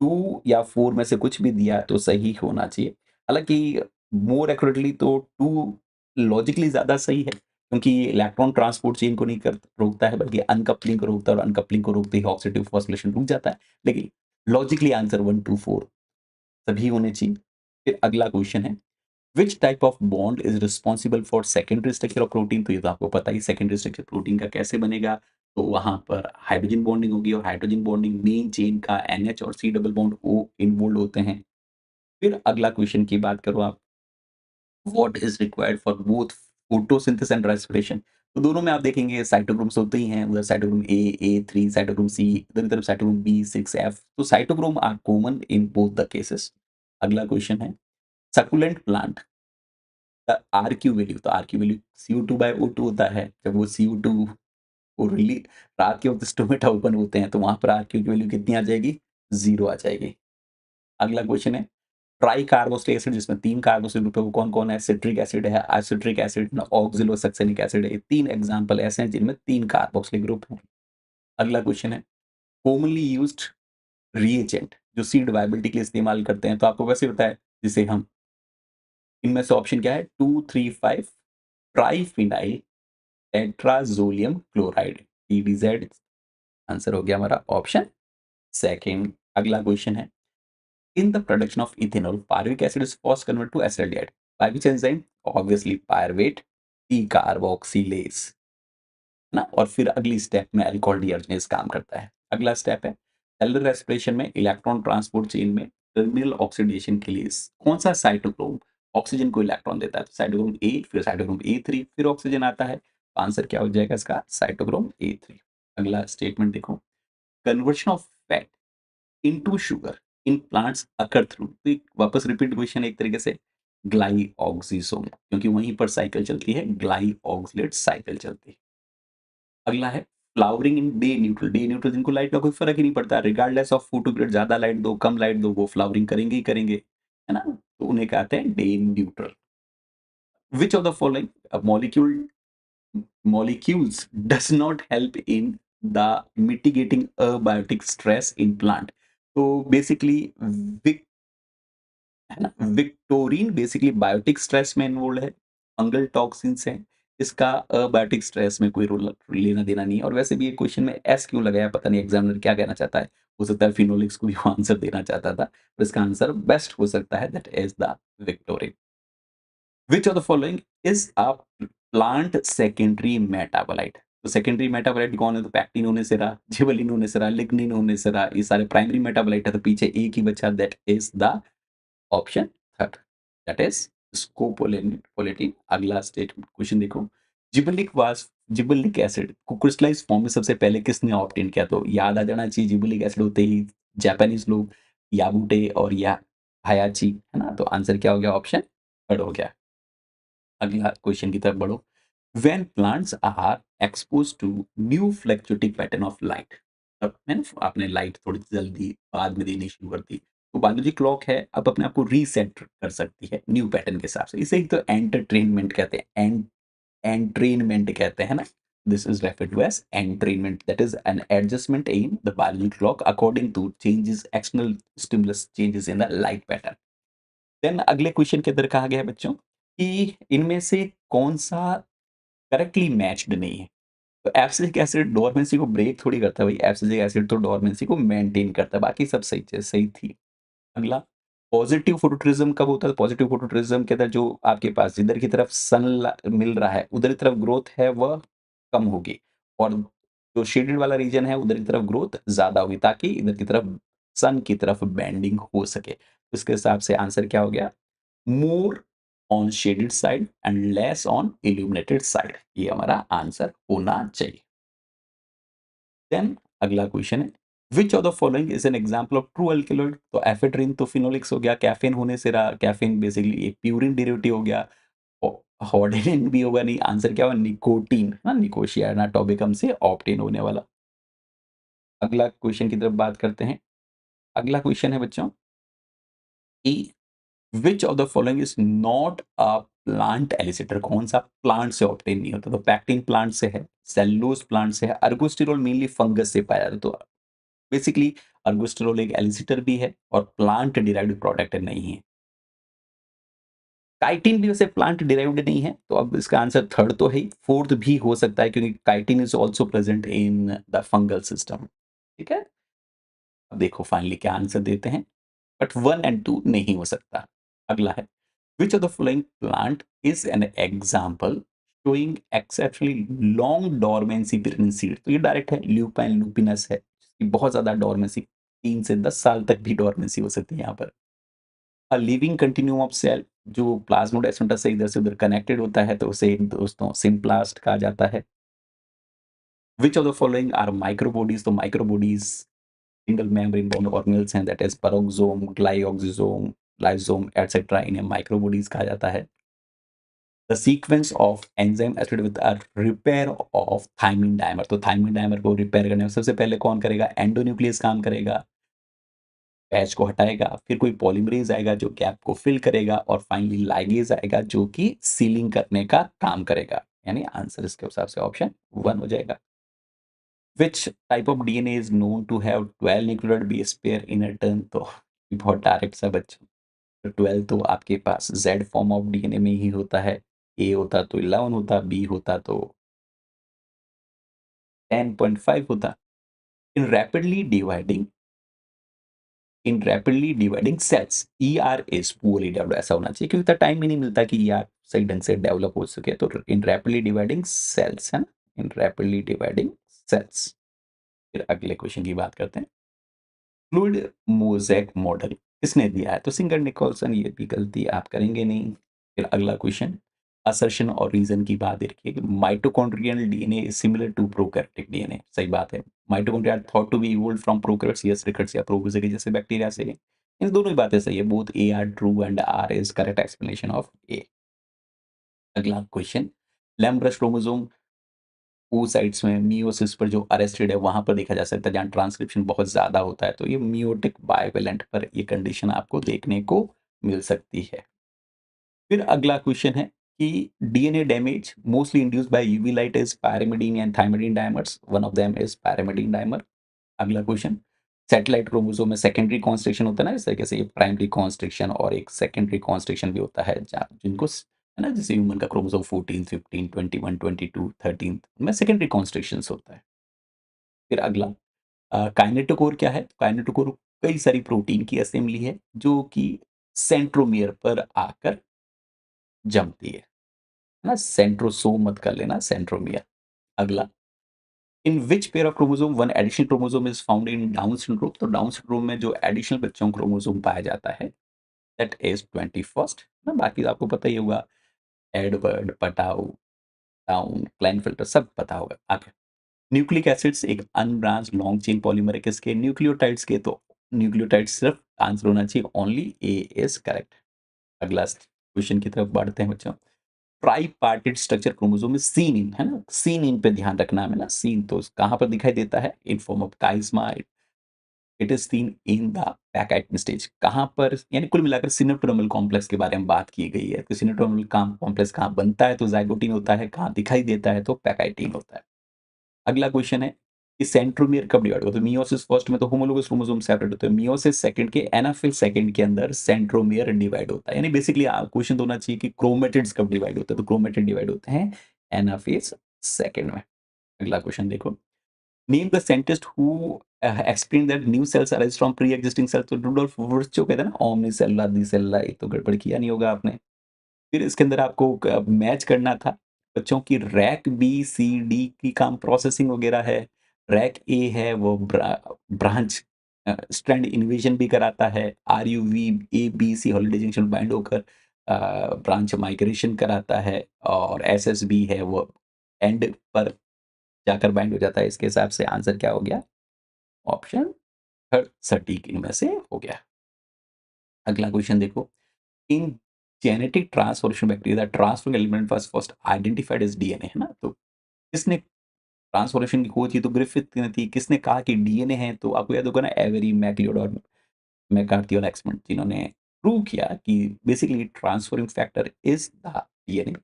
2 या 4 में से कुछ भी दिया तो सही होना चाहिए। हालाँकि मोर एक्यूरेटली तो 2 लॉजिकली ज़्यादा सही है क्योंकि ये इलेक्ट्रॉन ट्रांसपोर्ट चेन को नहीं कर रोकता है बल्कि अनकपलिंग को रोकता है, और अनकपलिंग को रोकते ही ऑक्सीडेटिव फॉस्फोरिलेशन रुक जाता है। लेकिन लॉजिकली आंसर 1, 2, 4 सभी होने चाहिए। फिर अगला क्वेश्चन है, which type of bond is responsible for secondary structure of protein? तो ये तो आपको पता ही सेकेंडरी स्ट्रक्चर प्रोटीन का कैसे बनेगा। तो वहां पर हाइड्रोजन बॉन्डिंग होगी, और हाइड्रोजन बॉन्डिंग मेन चेन का एनएच और C double bond O involve होते हैं। फिर अगला क्वेश्चन की बात करो आप, what is required for both photosynthesis and respiration? तो दोनों में आप देखेंगे साइटोक्रोम्स होते ही हैं, उधर साइटोक्रोम ए3, साइटोक्रोम सी, इधर तरफ साइटोक्रोम बी6एफ, तो cytochrome are common in both the cases. अगला क्वेश्चन है, succulent plant the RQ value, तो आरक्यू वैल्यू CO2/O2 होता है। जब वो CO2 वो रिली रात के वक्त स्टोमेटा ओपन होते हैं तो वहां पर आरक्यू की वैल्यू कितनी आ जाएगी? 0 आ जाएगी। अगला क्वेश्चन है, ट्राई कार्बोक्सिलिक एसिड जिसमें 3 कार्बोक्सिल ग्रुप है वो कौन-कौन है? सिट्रिक एसिड है, एसिटिक एसिड, ऑक्सिलोसक्सेनिक एसिड है। ये 3 एग्जांपल ऐसे हैं जिनमें 3 कार्बोक्सिलिक ग्रुप हैं। अगला क्वेश्चन है, कॉमनली यूज्ड रिएजेंट जो सीड वायबिलिटी के लिए इस्तेमाल करते हैं, तो आपको वैसे पता है जिसे हम, इनमें से ऑप्शन क्या है? 2,3,5 triphenyl tetrazolium chloride, TDZ answer हो गया हमारा ऑप्शन सेकंड। अगला क्वेश्चन है, in the production of ethanol pyruvic acid is first convert to acetaldehyde by which enzyme? Obviously pyruvate decarboxylase, है ना? और फिर अगली स्टेप में अल्कोहल डीहाइड्रोजनेज काम करता है। अगला स्टेप है, सेलुलर रेस्पिरेशन में इलेक्ट्रॉन ट्रांसपोर्ट चेन में टर्मिनल ऑक्सीडेशन के लिए कौन सा साइटोक्रोम ऑक्सीजन को इलेक्ट्रॉन देता है? तो साइटोक्रोम ए, फिर साइटोक्रोम ए3, फिर ऑक्सीजन आता है, तो आंसर क्या हो जाएगा इसका? Cytochrome A3. अगला स्टेटमेंट देखो, conversion of fat into sugar in plants occur through, तो एक वापस रिपीट क्वेश्चन एक तरीके से, ग्लाइऑक्सिसोम, क्योंकि वहीं पर साइकिल चलती है, ग्लाइऑक्सिलेट साइकिल चलती है। अगला है, flowering in day neutral, day neutral जिनको लाइट का कोई फर्क ही नहीं पड़ता, रिगार्डलेस ऑफ फोटो पीरियड, ज्यादा लाइट दो कम लाइट दो वो फ्लावरिंग करेंगे ही करेंगे, है ना? तो उन्हें कहते हैं day neutral. Which of the following molecules does not help in the mitigating abiotic stress in plant? तो बेसिकली विक है ना, विक्टोरिन बेसिकली बायोटिक स्ट्रेस में इन्वॉल्व है, फंगल टॉक्सिन्स हैं, इसका अबायोटिक स्ट्रेस में कोई रोल लेना-देना नहीं है और वैसे भी ये क्वेश्चन में एस क्यों लगाया पता नहीं एग्ज़ामिनर क्या कहना चाहता है। हो सकता है फिनोलेक्स को भी वो आंसर देना चाहता था, तो इसका आंसर बेस्ट हो सकता है that is the Victorian. Which of the following is a plant secondary metabolite? तो सेकेंडरी मेटाबोलाइट कौन है? तो पैक्टिन होने से रहा, जिबरेलिन होने से रहा, लिग्निन होने से रहा, ये सारे प्राइमरी मेटाबोलाइट है तो पीछे एक ही बचा that is the option third that is scopoletin. अगला स्टेट क्वेश्चन देखो, जिबरलिक एसिड को क्रिस्टलाइज फॉर्म में सबसे पहले किसने ऑब्टेन किया? तो याद आ जाना चाहिए जिबरलिक एसिड होते ही जापानीज लोग याबूटे और या हायाची, है ना? तो आंसर क्या हो गया? ऑप्शन थर्ड हो गया। अगला क्वेश्चन की तरफ बढ़ो। When plants are exposed to new fluctuating pattern of light, अब है ना आपने लाइट थोड़ी जल्दी बाद में देनी शुरू कर दी, तो बायोलॉजी क्लॉक है अब अपने आप को रीसेट कर सकती है न्यू पैटर्न के हिसाब से। इसे ही तो एंटरटेनमेंट कहते हैं, एंट्रेनमेंट कहते हैं ना। This is referred to as entrainment, that is an adjustment in the biology clock according to changes external stimulus changes in the light pattern. Then अगले क्वेश्चन के अंदर कहा गया है बच्चों कि इनमें से कौन-सा करेक्टली मैच्ड नहीं है? तो एब्सिलिक एसिड डोरमेंसी को ब्रेक थोड़ी करता है भाई, एब्सिलिक एसिड तो डोरमेंसी को मेंटेन करता है, बाकी सब सही चीज़ सही थी। अगला, पॉजिटिव फोटोट्रिज्म कब होता है? पॉजिटिव फोटोट्रिज्म के अंदर जो आपके पास जिधर की तरफ सन ल मिल रहा है, उधर की तरफ ग्रोथ है वह कम होगी और जो शेडेड वाला रीजन है उधर की तरफ ग्रोथ ज़्यादा होगी ताकि इधर की तरफ सन की तरफ बेंडिंग हो सके। तो इसके हिसाब से आंसर क्या हो गया? More on shaded side and less on illuminated side, ये हमारा आंसर होना चाहिए। देन अगला क्वेश्चन है, which of the following is an example of true alkaloid? तो एफेड्रिन तो फिनोलिक्स हो गया, कैफीन होने से रहा, कैफीन बेसिकली एक प्यूरिन डेरिवेटिव हो गया, हॉर्डिनिन भी होगा नहीं, आंसर क्या होगा? निकोटीन, हाँ, निकोशिया टॉबिकम से ऑब्टेन होने वाला। अगला क्वेश्चन की तरफ बात करते हैं। अगला क्वेश्चन है बच्चों कि which of the following is not a plant elicitor? कौन सा प्लांट से ऑब्टेन नहीं होता? तो पैक्टिन प्लांट से है, सेलुलोज प्लांट से है, अर्गोस्टिरोल मेनली फंगस से पाया जाता है। तो बेसिकली अर्गोस्टेरोल एक एलिसिटर भी है और प्लांट डिराइव्ड प्रोडक्ट नहीं है। काइटिन भी वैसे प्लांट डिराइव्ड नहीं है, तो अब इसका आंसर थर्ड तो है ही, फोर्थ भी हो सकता है क्योंकि chitin is also present in the fungal system. ठीक है? अब देखो फाइनली क्या आंसर देते हैं, बट 1 एंड 2 नहीं हो सकता। अगला है, which of the following plant is an example showing exceptionally long dormancy between seed? तो ये डायरेक्ट है, ल्यूपाइन लुपिनस है, जिसकी बहुत ज़्यादा डोरमेंसी 3 से 10 साल तक भी डोरमेंसी हो सकती है यहाँ पर। A living continuum of cell जो प्लाज्मोडेस्माटा से इधर से उधर कनेक्टेड होता है तो उसे दोस्तों सिम्प्लास्ट कहा जाता है। Which of the following are microbodies? तो microbodies single membrane bound organelles हैं, that is peroxisome, glyoxysome, lysosome etcetera, इन्हें माइक्रोबॉडीज कहा जाता है। The sequence of enzyme associated with a repair of thymine dimer, तो थायमिन डाइमर को repair करने में सबसे पहले कौन करेगा? एंडोन्यूक्लियस काम करेगा, पैच को हटाएगा, फिर कोई पॉलीमरेज़ आएगा जो गैप को फिल करेगा और फाइनली लाइगेज़ आएगा जो कि सीलिंग करने का काम करेगा। यानी आंसर इसके हिसाब से ऑप्शन 1 हो जाएगा। Which type of DNA is known to have 12 nucleotide base pair in a turn? तो ये बहुत डायरेक्ट सा बच्चों, तो 12 तो आपके पास ज़ेड फॉर्म ऑफ डीएनए में ही होता है। ए होता तो 11 होता, बी होता तो 10.5 होता। In rapidly dividing cells ER is poorly developed, ऐसा होना चाहिए क्योंकि इतना टाइम ही नहीं मिलता कि ईआर सही ढंग से डेवलप हो सके। तो इन रैपिडली डिवाइडिंग सेल्स है ना, इन रैपिडली डिवाइडिंग सेल्स। फिर अगले क्वेश्चन की बात करते हैं, फ्लूइड मोज़ेक मॉडल किसने दिया है? तो सिंगर निकोलसन, ये भी गलती आप करेंगे नहीं। फिर अगला क्वेश्चन, असर्शन और रीजन की बात देखिए कि mitochondrial DNA is similar to prokaryotic DNA, सही बात है। Mitochondria are thought to be evolved from prokaryotes, yes, rickets या प्रोटोज़ोआ जैसे बैक्टीरिया से। इन दोनों ही बातें सही है, both A are true and R is correct explanation of A. अगला क्वेश्चन, लैम्ब्रस क्रोमोसोम oocytes में मियोसिस पर जो अरेस्टेड है वहाँ पर देखा जा सकता है जहाँ ट्रांसक्रिप्शन बहुत ज़्यादा होता है, तो ये मियोटिक बाइवेलेंट पर ये कंडीशन आपको देखने को मिल सकती है। फिर अगला क्वेश्चन है कि DNA damage mostly induced by UV light is pyrimidine and thymidine dimers, one of them is pyrimidine dimer. अगला क्वेश्चन, सैटेलाइट क्रोमोसोम में सेकेंडरी कॉन्स्ट्रिक्शन होता है ना, इस तरीके से ये प्राइमरी कॉन्स्ट्रिक्शन और एक सेकेंडरी कॉन्स्ट्रिक्शन भी होता है, जहाँ जिनको है ना, जैसे ह्यूमन का क्रोमोसोम 14, 15, 21, 22, 13 में सेकेंडरी कॉन्स्ट्रिक्शंस होता है। फिर अगला काइनेटोकोर क्या है? काइनेटोकोर कई सारी प्रोटीन की असेंबली है जो कि सेंट्रोमियर पर आकर जमती है ना? सेंट्रोसोम मत कर लेना, सेंट्रोमियर। अगला, in which pair of chromosome one additional chromosome is found in Down syndrome? तो डाउन सिंड्रोम में जो एडिशनल बच्चों क्रोमोसोम पाया जाता है दैट इज 21st ना, बाकी आपको पता ही होगा, एडवर्ड, पटाउ, डाउन, क्लाइनफिल्टर सब पता होगा। आगे, न्यूक्लिक एसिड्स एक अनब्रांच लॉन्ग चेन पॉलीमर है किसके? न्यूक्लियोटाइड्स के। तो न्यूक्लियोटाइड्स सिर्फ आंसर होना चाहिए ओनली ए इज करेक्ट। अगला क्वेश्चन की तरफ बढ़ते हैं बच्चों। ट्राइपार्टिट स्ट्रक्चर क्रोमोसोम में सीन इन है ना, सीन इन पे ध्यान रखना है ना। सीन तो कहाँ पर दिखाई देता है? In form of chiasma, it is seen in the pachytene stage. कहाँ पर? यानी कुल मिलाकर सिनेप्टोमल कॉम्प्लेक्स के बारे में बात की गई है। तो सिनेप्टोमल कॉम्प्लेक्स कहाँ बनता है? तो जाइगोटिन होता है। कहाँ दिखाई देता है? तो पैकाइटिन होता है। अगला क्वेश्चन है कि सेंट्रोमियर कब डिवाइड होता है? मियोसिस फर्स्ट में तो होमोलोगस क्रोमोसोम सेपरेट होते हैं। मियोसिस सेकंड के एनाफिल सेकंड के अंदर सेंट्रोमियर डिवाइड होता है। यानी बेसिकली क्वेश्चन तो होना चाहिए कि क्रोमेटिड्स कब डिवाइड होते हैं? तो क्रोमेटिड डिवाइड होते हैं एनाफेज सेकंड में। अगला क्वेश्चन देखो, name the scientist who explain that new sales arise from pre existing cells. तो रूडोल्फ वुर्चो कहते हैं ना, ओमनी सेल्युलर दी सेल्युलर। ये तो गड़बड़ किया नहीं होगा आपने। फिर इसके अंदर आपको मैच करना था बच्चों की रैक बी सी डी की काम प्रोसेसिंग वगैरह है। रैक ए है वो ब्रांच स्ट्रैंड इन्वेजन भी कराता है। R u v A B C holiday junction bind होकर ब्रांच माइग्रेशन कराता है। और एस एस बी है वो एंड पर जाकर बाइंड हो जाता है। इसके हिसाब से आंसर क्या हो गया? ऑप्शन थर्ड सटीक इनमें से हो गया। अगला क्वेश्चन देखो, in genetic transformation bacteria transfer element was first identified as DNA है ना। तो किसने ट्रांसफॉर्मेशन की खोज की? तो ग्रिफिथ ने थी। किसने कहा कि डीएनए है? तो आपको याद होगा ना, एवेरी, मैक्लियोड और मैकार्थी और एक्समंड, जिन्होंने प्रूव किया कि basically transferring factor is the DNA.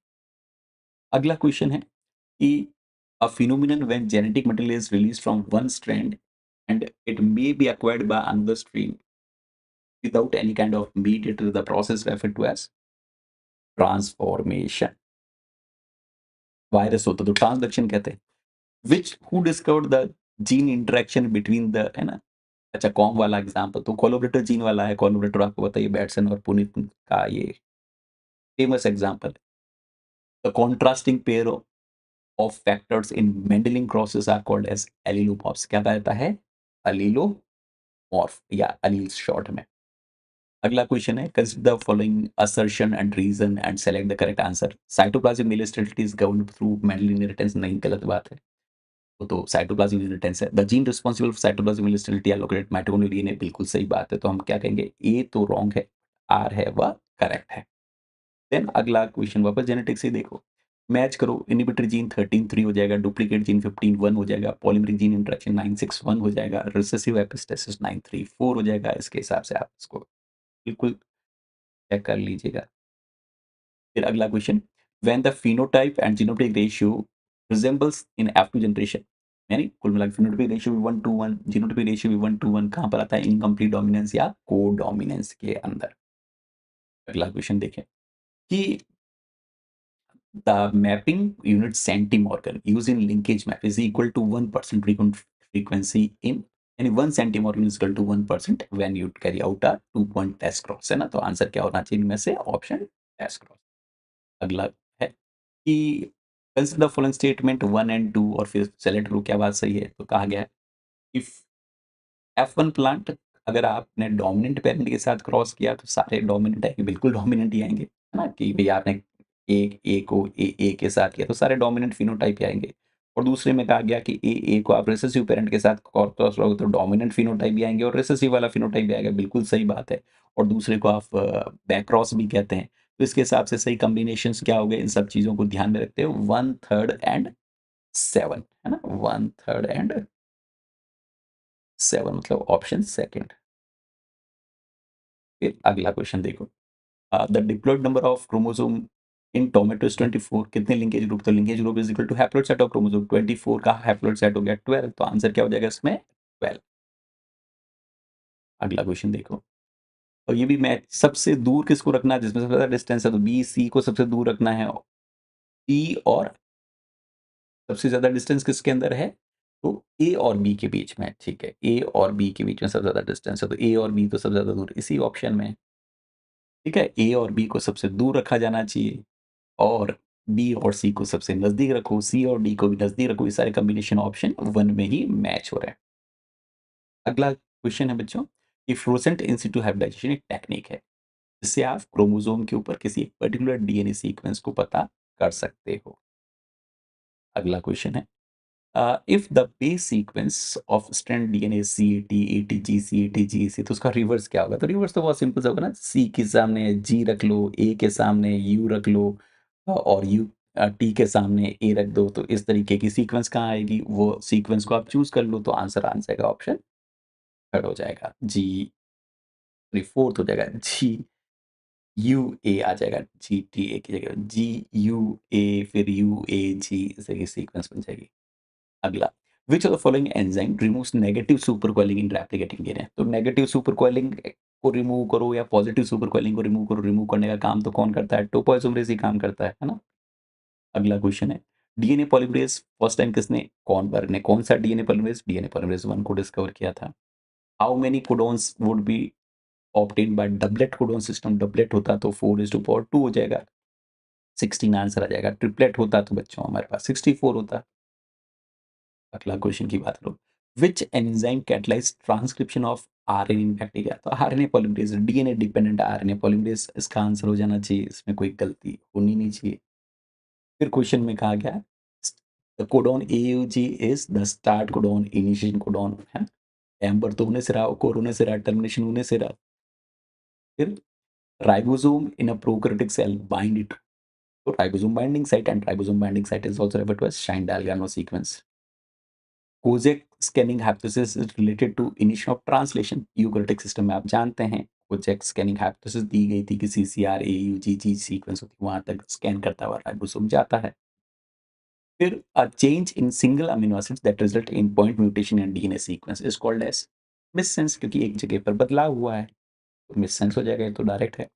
अगला क्वेश्चन है कि a phenomenon when genetic material is released from one strand and it may be acquired by another strand without any kind of mediator, the process referred to as transformation. Virus होता तो transduction कहते हैं। Which who discovered the gene interaction between the है ना। अच्छा, com वाला example तो कोलोबरेटर gene वाला है। कोलोबरेटर आपको बताइए, बैटसन और पुनीत का ये famous example. The contrasting pair of factors in Mendelian crosses are called as allelomorphs. क्या कहता है? एलिलोमॉर्फ या एलील्स शॉर्ट में। अगला क्वेश्चन है, consider the following assertion and reason and select the correct answer. Cytoplasmic elasticity is governed through Mendelian inheritance. नहीं, गलत बात है। तो साइटोप्लाज्मिक इनहेरिटेंस है। The gene responsible for cytoplasmic elasticity are located mitochondrial DNA. बिल्कुल सही बात है। तो हम क्या कहेंगे? ए तो रॉन्ग है, आर है वह करेक्ट है। देन अगला क्वेश्चन वापस जेनेटिक्स से देखो, मैच करो। इनहिबिटरी जीन 13 3 हो जाएगा, डुप्लीकेट जीन 15 1 हो जाएगा, पॉलीमरिक जीन इंटरेक्शन 9 6 1 हो जाएगा, रिसेसिव एपिस्टेसिस 9 3 4 हो जाएगा। इसके हिसाब से आप इसको बिल्कुल चेक कर लीजिएगा। फिर अगला question, when the phenotype and genotype ratio resembles in F2 generation, यानी कुल मिलाकर फिनोटाइपिक रेशियो भी 1:1, जीनोटाइपिक रेशियो भी 1:1, कहाँ पर आता है? इनकम्प्लीट डोमिनेंस या को डोमिनेंस के अंदर। अगला क्वेश्चन देखें कि the mapping unit centimorgan used in linkage map is equal to 1% frequency in, यानी 1 centimorgan is equal to 1% when you carry out a 2 point test cross है ना। तो आंसर क्या होना चाहिए इनमें से? Option test cross. अगला है कि consider the following statement 1 and 2 और फिर सेलेक्ट करो क्या बात सही है। तो कहा गया है इफ F1 प्लांट अगर आपने डोमिनेंट पेरेंट के साथ क्रॉस किया तो सारे डोमिनेंट आएंगे, बिल्कुल डोमिनेंट ही आएंगे है ना। कि भैया आपने ए को ए के साथ किया तो सारे डोमिनेंट फिनोटाइप ही आएंगे। और दूसरे में कहा गया कि ए को आप रिसेसिव पेरेंट के साथ क्रॉस करोगे तो डोमिनेंट फिनोटाइप भी आएंगे और रिसेसिव वाला फिनोटाइप भी आएगा। बिल्कुल सही बात है। और दूसरे को आप बैक क्रॉस भी कहते हैं। तो इसके हिसाब से सही कॉम्बिनेशन क्या हो गए? इन सब चीजों को ध्यान में रखते हुए 1/3 एंड 7 है ना। 1/3 एंड 7 मतलब ऑप्शन सेकंड। फिर अगला क्वेश्चन देखो, the diploid number of chromosome in tomato is 24। कितने लिंकेज ग्रुप? तो linkage group is equal to haploid set of chromosome. 24 का हैप्लोइड सेट हो गया 12। तो आंसर क्या हो जाएगा इसमें? 12। अगला क्वेश्चन देखो, और ये भी मैच, सबसे दूर किसको रखना है जिसमें सबसे ज़्यादा डिस्टेंस है, तो बी, सी को सबसे दूर रखना है, ई और सबसे ज़्यादा डिस्टेंस किसके अंदर है? तो ए और बी के बीच में, ठीक है। ए और बी के बीच में सबसे ज़्यादा डिस्टेंस है, तो ए और बी तो सबसे ज़्यादा दूर इसी ऑप्शन में है, ठीक है। ए और बी को सबसे दूर रखा जाना चाहिए और बी और सी को सबसे नज़दीक रखो, सी और डी को भी नज़दीक रखो, ये सारे कॉम्बिनेशन ऑप्शन 1 में ही मैच हो रहे हैं। अगला क्वेश्चन है बच्चों, कि फ्लोरोसेंट इन सिटू हाइब्रिडाइजेशन एक टेक्निक है, जिससे आप क्रोमोसोम के ऊपर किसी एक पर्टिकुलर डीएनए सीक्वेंस को पता कर सकते हो। अगला क्वेश्चन है, if the base sequence of strand DNA CAT, ATG, CAT, GAC, तो उसका रिवर्स क्या होगा? तो रिवर्स तो बहुत सिंपल सा होगा ना, सी के सामने जी रख लो, ए के सामने यू रख लो, और यू टी के सामने ए रख दो, तो इस तरीके की सीक्वेंस कहाँ आएगी? वो सीक्वेंस को आप चूज कर लो, तो आंसर आ जाएगा ऑप्शन थर्ड हो जाएगा, जी, सॉरी फोर्थ हो जाएगा, जी यू ए आ जाएगा, जी टी ए की जगह जी यू ए, फिर यू ए जी, इस तरह की सीक्वेंस बन जाएगी। अगला, विच of the following enzyme removes negative super coiling in replicating DNA? तो नेगेटिव सुपर कॉइलिंग को रिमूव करो या पॉजिटिव सुपर कॉइलिंग को रिमूव करो, रिमूव करने का काम तो कौन करता है? टोपोइसोमरेज ही काम करता है ना। अगला क्वेश्चन है, डीएनए पॉलीमरेज फर्स्ट टाइम किसने, कौन ने कौन सा डीएनए पॉलीमरेज 1 को डिस्कवर किया था? How many codons would be obtain bye doublet codon system? Doublet होता तो 4:2 हो जाएगा, 16 आंसर आ जाएगा। ट्रिपलेट होता तो बच्चों हमारे पास 64 होता। अगला क्वेश्चन की बात करो, which enzyme catalyse transcription of RNA in bacteria? तो RNA polymerase, DNA dependent RNA polymerase इसका आंसर हो जाना चाहिए, इसमें कोई गलती होनी नहीं चाहिए। फिर क्वेश्चन में कहा गया, the codon AUG is the start codon, initiation codon है, एम्बर तो होने से रहा, कोर होने से रहा, टर्मिनेशन होने से रहा। फिर ribosome in a prokaryotic cell bind it, तो ribosome binding site, and ribosome binding site is also referred to as Stein-Diagonal sequence. Kozak scanning hypothesis is related to initial of translation, eukaryotic system में आप जानते हैं Kozak scanning hypothesis दी गई थी कि CCR एयूजीजी sequence होती है, वहां तक स्कैन करता हुआ राइबोसोम जाता है। फिर a change in single amino acids that result in point mutation in DNA sequence is called as missense, क्योंकि एक जगह पर बदलाव हुआ है, तो मिससेंस हो जाएगा, ये तो डायरेक्ट है।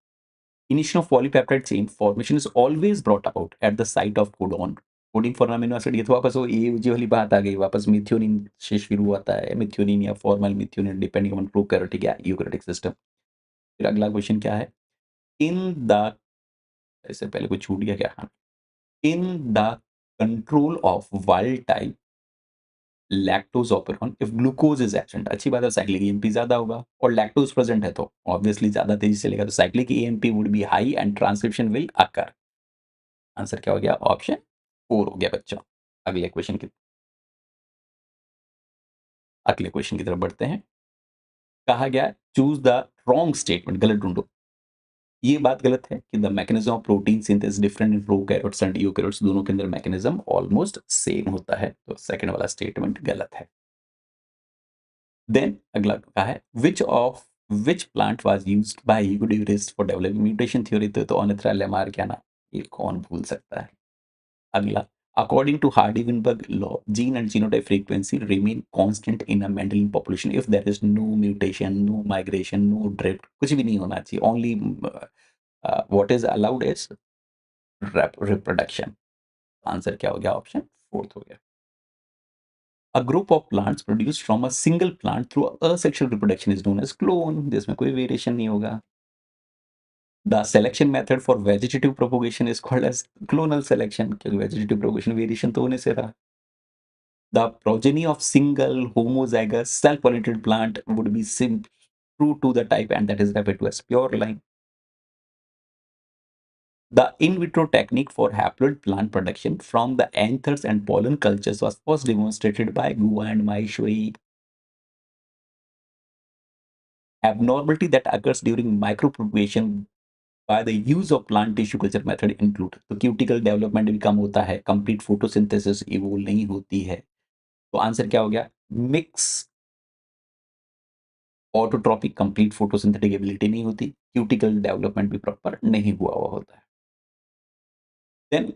Initiation of polypeptide chain formation is always brought about at the site of codon. Coding for amino acid, ये तो वापस वो एयूजी वाली बात आ गई, वापस मिथ्योनिन से शुरू होता है, मिथ्योनिन या formal methionine depending on prokaryotic या यूकैरियोटिक सिस्टम। फिर अगला क्वेश्चन क्या है, इन द, इससे पहले कुछ छूट गया क्या? हाँ, in the control of wild type lactose operation if glucose is absent, अच्छी बात है, साइक्लिक ईएमपी ज्यादा होगा, और लैक्टोज प्रेजेंट है तो ऑब्वियसली ज्यादा तेजी से चलेगा, तो cyclic EMP would be high and transcription will occur. Answer क्या हो गया? ऑप्शन 4 हो गया बच्चों। अगले क्वेश्चन की अगले क्वेश्चन की तरफ बढ़ते हैं। कहा गया, चूज द रॉन्ग स्टेटमेंट, गलत ढूंढो। ये बात गलत है कि the mechanism of protein synthesis different in prokaryotes and eukaryotes, दोनों के अंदर मैकेनिज्म ऑलमोस्ट सेम होता है, तो सेकंड वाला स्टेटमेंट गलत है। देन अगला कहा है, which plant was used by Hugo de Vries for developing mutation theory? तो ऑनिथ्रा लेमार्कियाना, ये कौन भूल सकता है। अगला, according to Hardy-Weinberg law, gene and genotype frequency remain constant in a Mendelian population if there is no mutation, no migration, no drift, कुछ भी नहीं होना चाहिए, only what is allowed is reproduction। Answer क्या हो गया? ऑप्शन फोर्थ हो गया। A group of plants produced from a single plant through asexual reproduction is known as clone, जिसमें कोई वेरिएशन नहीं होगा। The selection method for vegetative propagation is called as clonal selection, क्योंकि vegetative propagation वेरिएशन तो होने से रहा। The progeny of single homozygous self-pollinated plant would be true to the type, and that is referred to as pure line. The in vitro technique for haploid plant production from the anthers and pollen cultures was first demonstrated by Guo and Maheshwari. Abnormality that occurs during micropropagation by the use of plant tissue culture method include, तो cuticle development भी कम होता है, complete photosynthesis evolve नहीं होती है, तो answer क्या हो गया? Mix autotrophic, complete photosynthetic ability नहीं होती, क्यूटिकल डेवलपमेंट भी प्रॉपर नहीं हुआ होता है। Then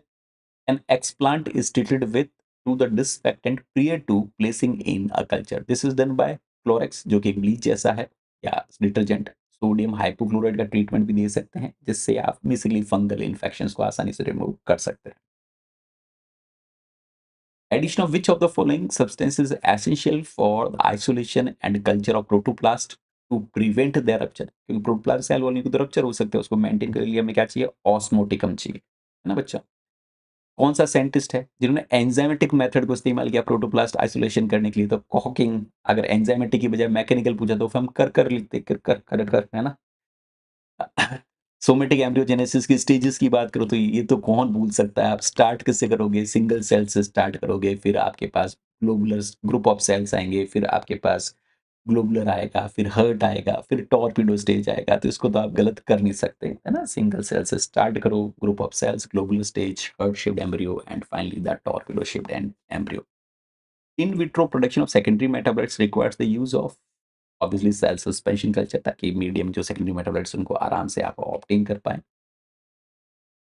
an explant is treated with to the disinfectant prior to placing in a culture, this is done by Clorox, जो कि एक ब्लीच जैसा है, या डिटर्जेंट, सोडियम हाइपोक्लोराइड का ट्रीटमेंट भी दे सकते हैं, जिससे आप बेसिकली फंगल इन्फेक्शंस को आसानी से रिमूव कर सकते हैं। Addition of which of the following substance is essential for the isolation and culture of protoplast to prevent their rupture? क्योंकि प्रोटोप्लास्ट सेल वॉल तो रप्चर हो सकते हैं, उसको मेंटेन करने के लिए हमें क्या चाहिए? ऑस्मोटिकम चाहिए, है ना बच्चा? कौन सा साइंटिस्ट है जिन्होंने एंजाइमेटिक मेथड को इस्तेमाल किया प्रोटोप्लास्ट आइसोलेशन करने के लिए? तो हॉकिंग। अगर एंजाइमेटिक की बजाय मैकेनिकल पूछा तो फिर हम कर लिखते, कर, है ना? सोमेटिक एम्ब्रियोजेनेसिस की स्टेजेस की बात करो तो ये तो कौन भूल सकता है। आप स्टार्ट किससे करोगे? सिंगल सेल से स्टार्ट करोगे, फिर आपके पास ग्लोबुलर ग्रुप ऑफ सेल्स आएँगे, फिर आपके पास ग्लोबुलर आएगा, फिर हर्ट आएगा, फिर टॉर्पेडो स्टेज आएगा, तो इसको तो आप गलत कर नहीं सकते, है ना? सिंगल सेल से स्टार्ट करो, group of cells, globular stage, heart shaped embryo and finally the torpedo shaped embryo. In vitro production of secondary metabolites requires the use of obviously cell suspension culture, ताकि medium जो secondary metabolites उनको आराम से आप obtain कर पाएँ।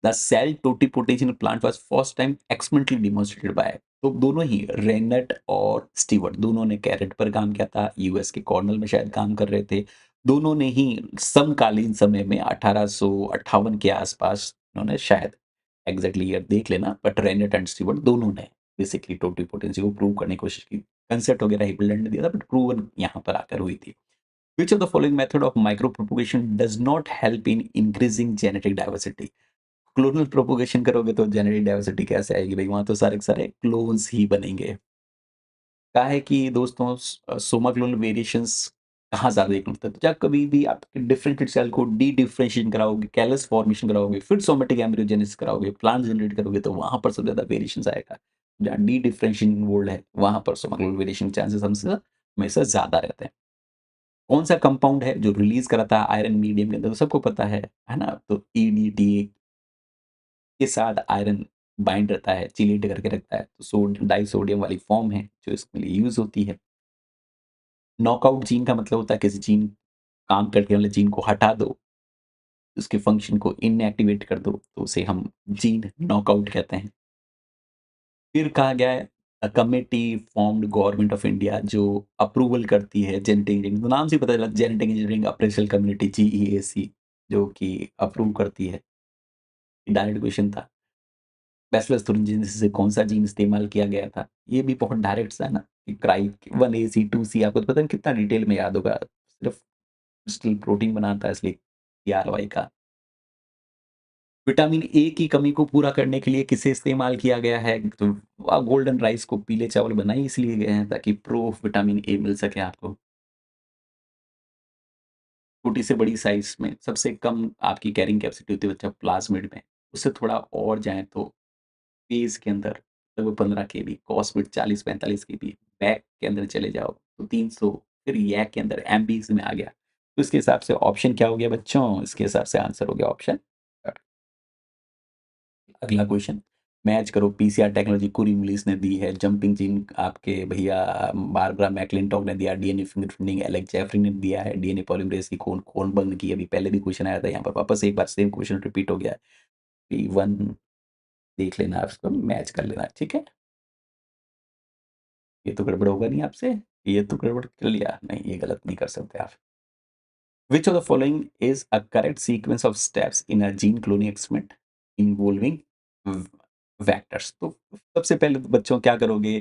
The cell totipotential in plant was first time experimentally demonstrated by, तो दोनों ही रेनट और स्टीवर्ट दोनों ने कैरेट पर काम किया था, यूएस के कॉर्नल में शायद काम कर रहे थे। दोनों ने ही समकालीन समय में 1858 के आसपास उन्होंने शायद एग्जैक्टली ईयर देख लेना, बट रेनट एंड स्टीवर्ट दोनों ने बेसिकली टोटिपोटेंसी को प्रूव करने की कोशिश की। कंसेप्ट वगैरह हिपलैंड ने दिया था, बट प्रूवन यहाँ पर आकर हुई थी। Which of the following method of micropropagation does not help in increasing genetic diversity? Clonal propagation करोगे तो जेनेटिक डाइवर्सिटी कैसे आएगी भाई? वहाँ तो सारे के सारे क्लोन्स ही बनेंगे। क्या है कि दोस्तों सोमा क्लोनल वेरिएशंस कहाँ ज़्यादा देखने को मिलता है? तो जब कभी भी आप डिफरेंशिएटेड सेल को डी-डिफरेंशिएशन कराओगे, कैलस फॉर्मेशन कराओगे, फिर सोमेटिक एम्ब्रियोजेनेसिस कराओगे, प्लांट जनरेट करोगे, तो वहाँ पर सबसे ज़्यादा वेरिएशंस आएगा। जहाँ डी-डिफरेंशिएशन इन्वॉल्वड है, वहाँ पर सोमा क्लोनल वेरिएशन चांसेस हमसे हमेशा ज़्यादा रहते हैं। कौन सा कंपाउंड है जो रिलीज़ कराता है आयरन मीडियम के अंदर? तो सबको पता है ना? तो ईडीटी के साथ आयरन बाइंड रहता है, चिलेट करके रखता है। तो डाइसोडियम वाली फॉर्म है जो इसके लिए यूज़ होती है। नॉकआउट जीन का मतलब होता है किसी जीन काम करने वाले जीन को हटा दो, उसके फंक्शन को इनएक्टिवेट कर दो, तो उसे हम जीन नॉकआउट कहते हैं। फिर कहा गया है committee formed government of India जो अप्रूवल करती है जेनेटिक इंजीनियरिंग, तो नाम से ही पता चला genetic engineering appraisal community GEAC, जो कि अप्रूव करती है। डायरेक्ट क्वेश्चन था। बैचलर्स थ्रू इंजीनियरिंग से कौन-सा जीन इस्तेमाल किया गया था? ये भी बहुत डायरेक्ट सा है ना, कि क्राई 1 सी, 2 सी आपको तो पता नहीं कितना डिटेल में याद होगा। सिर्फ़ क्रिस्टल प्रोटीन बनाता है इसलिए CRY का। विटामिन ए की कमी को पूरा करने के लिए किसे इस्तेमाल किया गया है? तो गोल्डन राइस को पीले चावल बनाए इसलिए गए हैं ताकि प्रो विटामिन ए मिल सके आपको। छोटी से बड़ी साइज़ में सबसे कम आपकी कैरिंग कैपेसिटी होती है बच्चा प्लाज़मिड में। उससे थोड़ा और जाएँ तो पेस के अंदर लगभग 15 केबी, कॉस्मिड 40-45 केबी, बैक के अंदर चले जाओ तो 300, फिर यैक के अंदर एमबीज़ में आ गया। तो इसके हिसाब से ऑप्शन क्या हो गया बच्चों? इसके हिसाब से आंसर हो गया ऑप्शन अगला क्वेश्चन, मैच करो पीसीआर टेक्नोलॉजी कुरी इंग्लिश ने दी है, जंपिंग जीन आपके भैया बारबरा मैकलिंटॉक ने दिया, डीएनए फिंगरप्रिंटिंग एलेक्स जेफरी ने दिया है, डीएनए पॉलीमरेज़ की खोन कौन बंद की? अभी पहले भी क्वेश्चन आया था, यहाँ पर वापस एक बार सेम क्वेश्चन रिपीट हो गया है। P1 देख लेना आप इसको मैच कर लेना, ठीक है? ये तो गड़बड़ होगा नहीं आपसे? ये तो गड़बड़ कर लिया? नहीं, ये गलत नहीं कर सकते आप। Which of the following is a correct sequence of steps in a gene cloning experiment involving v vectors? तो सबसे पहले तो बच्चों क्या करोगे?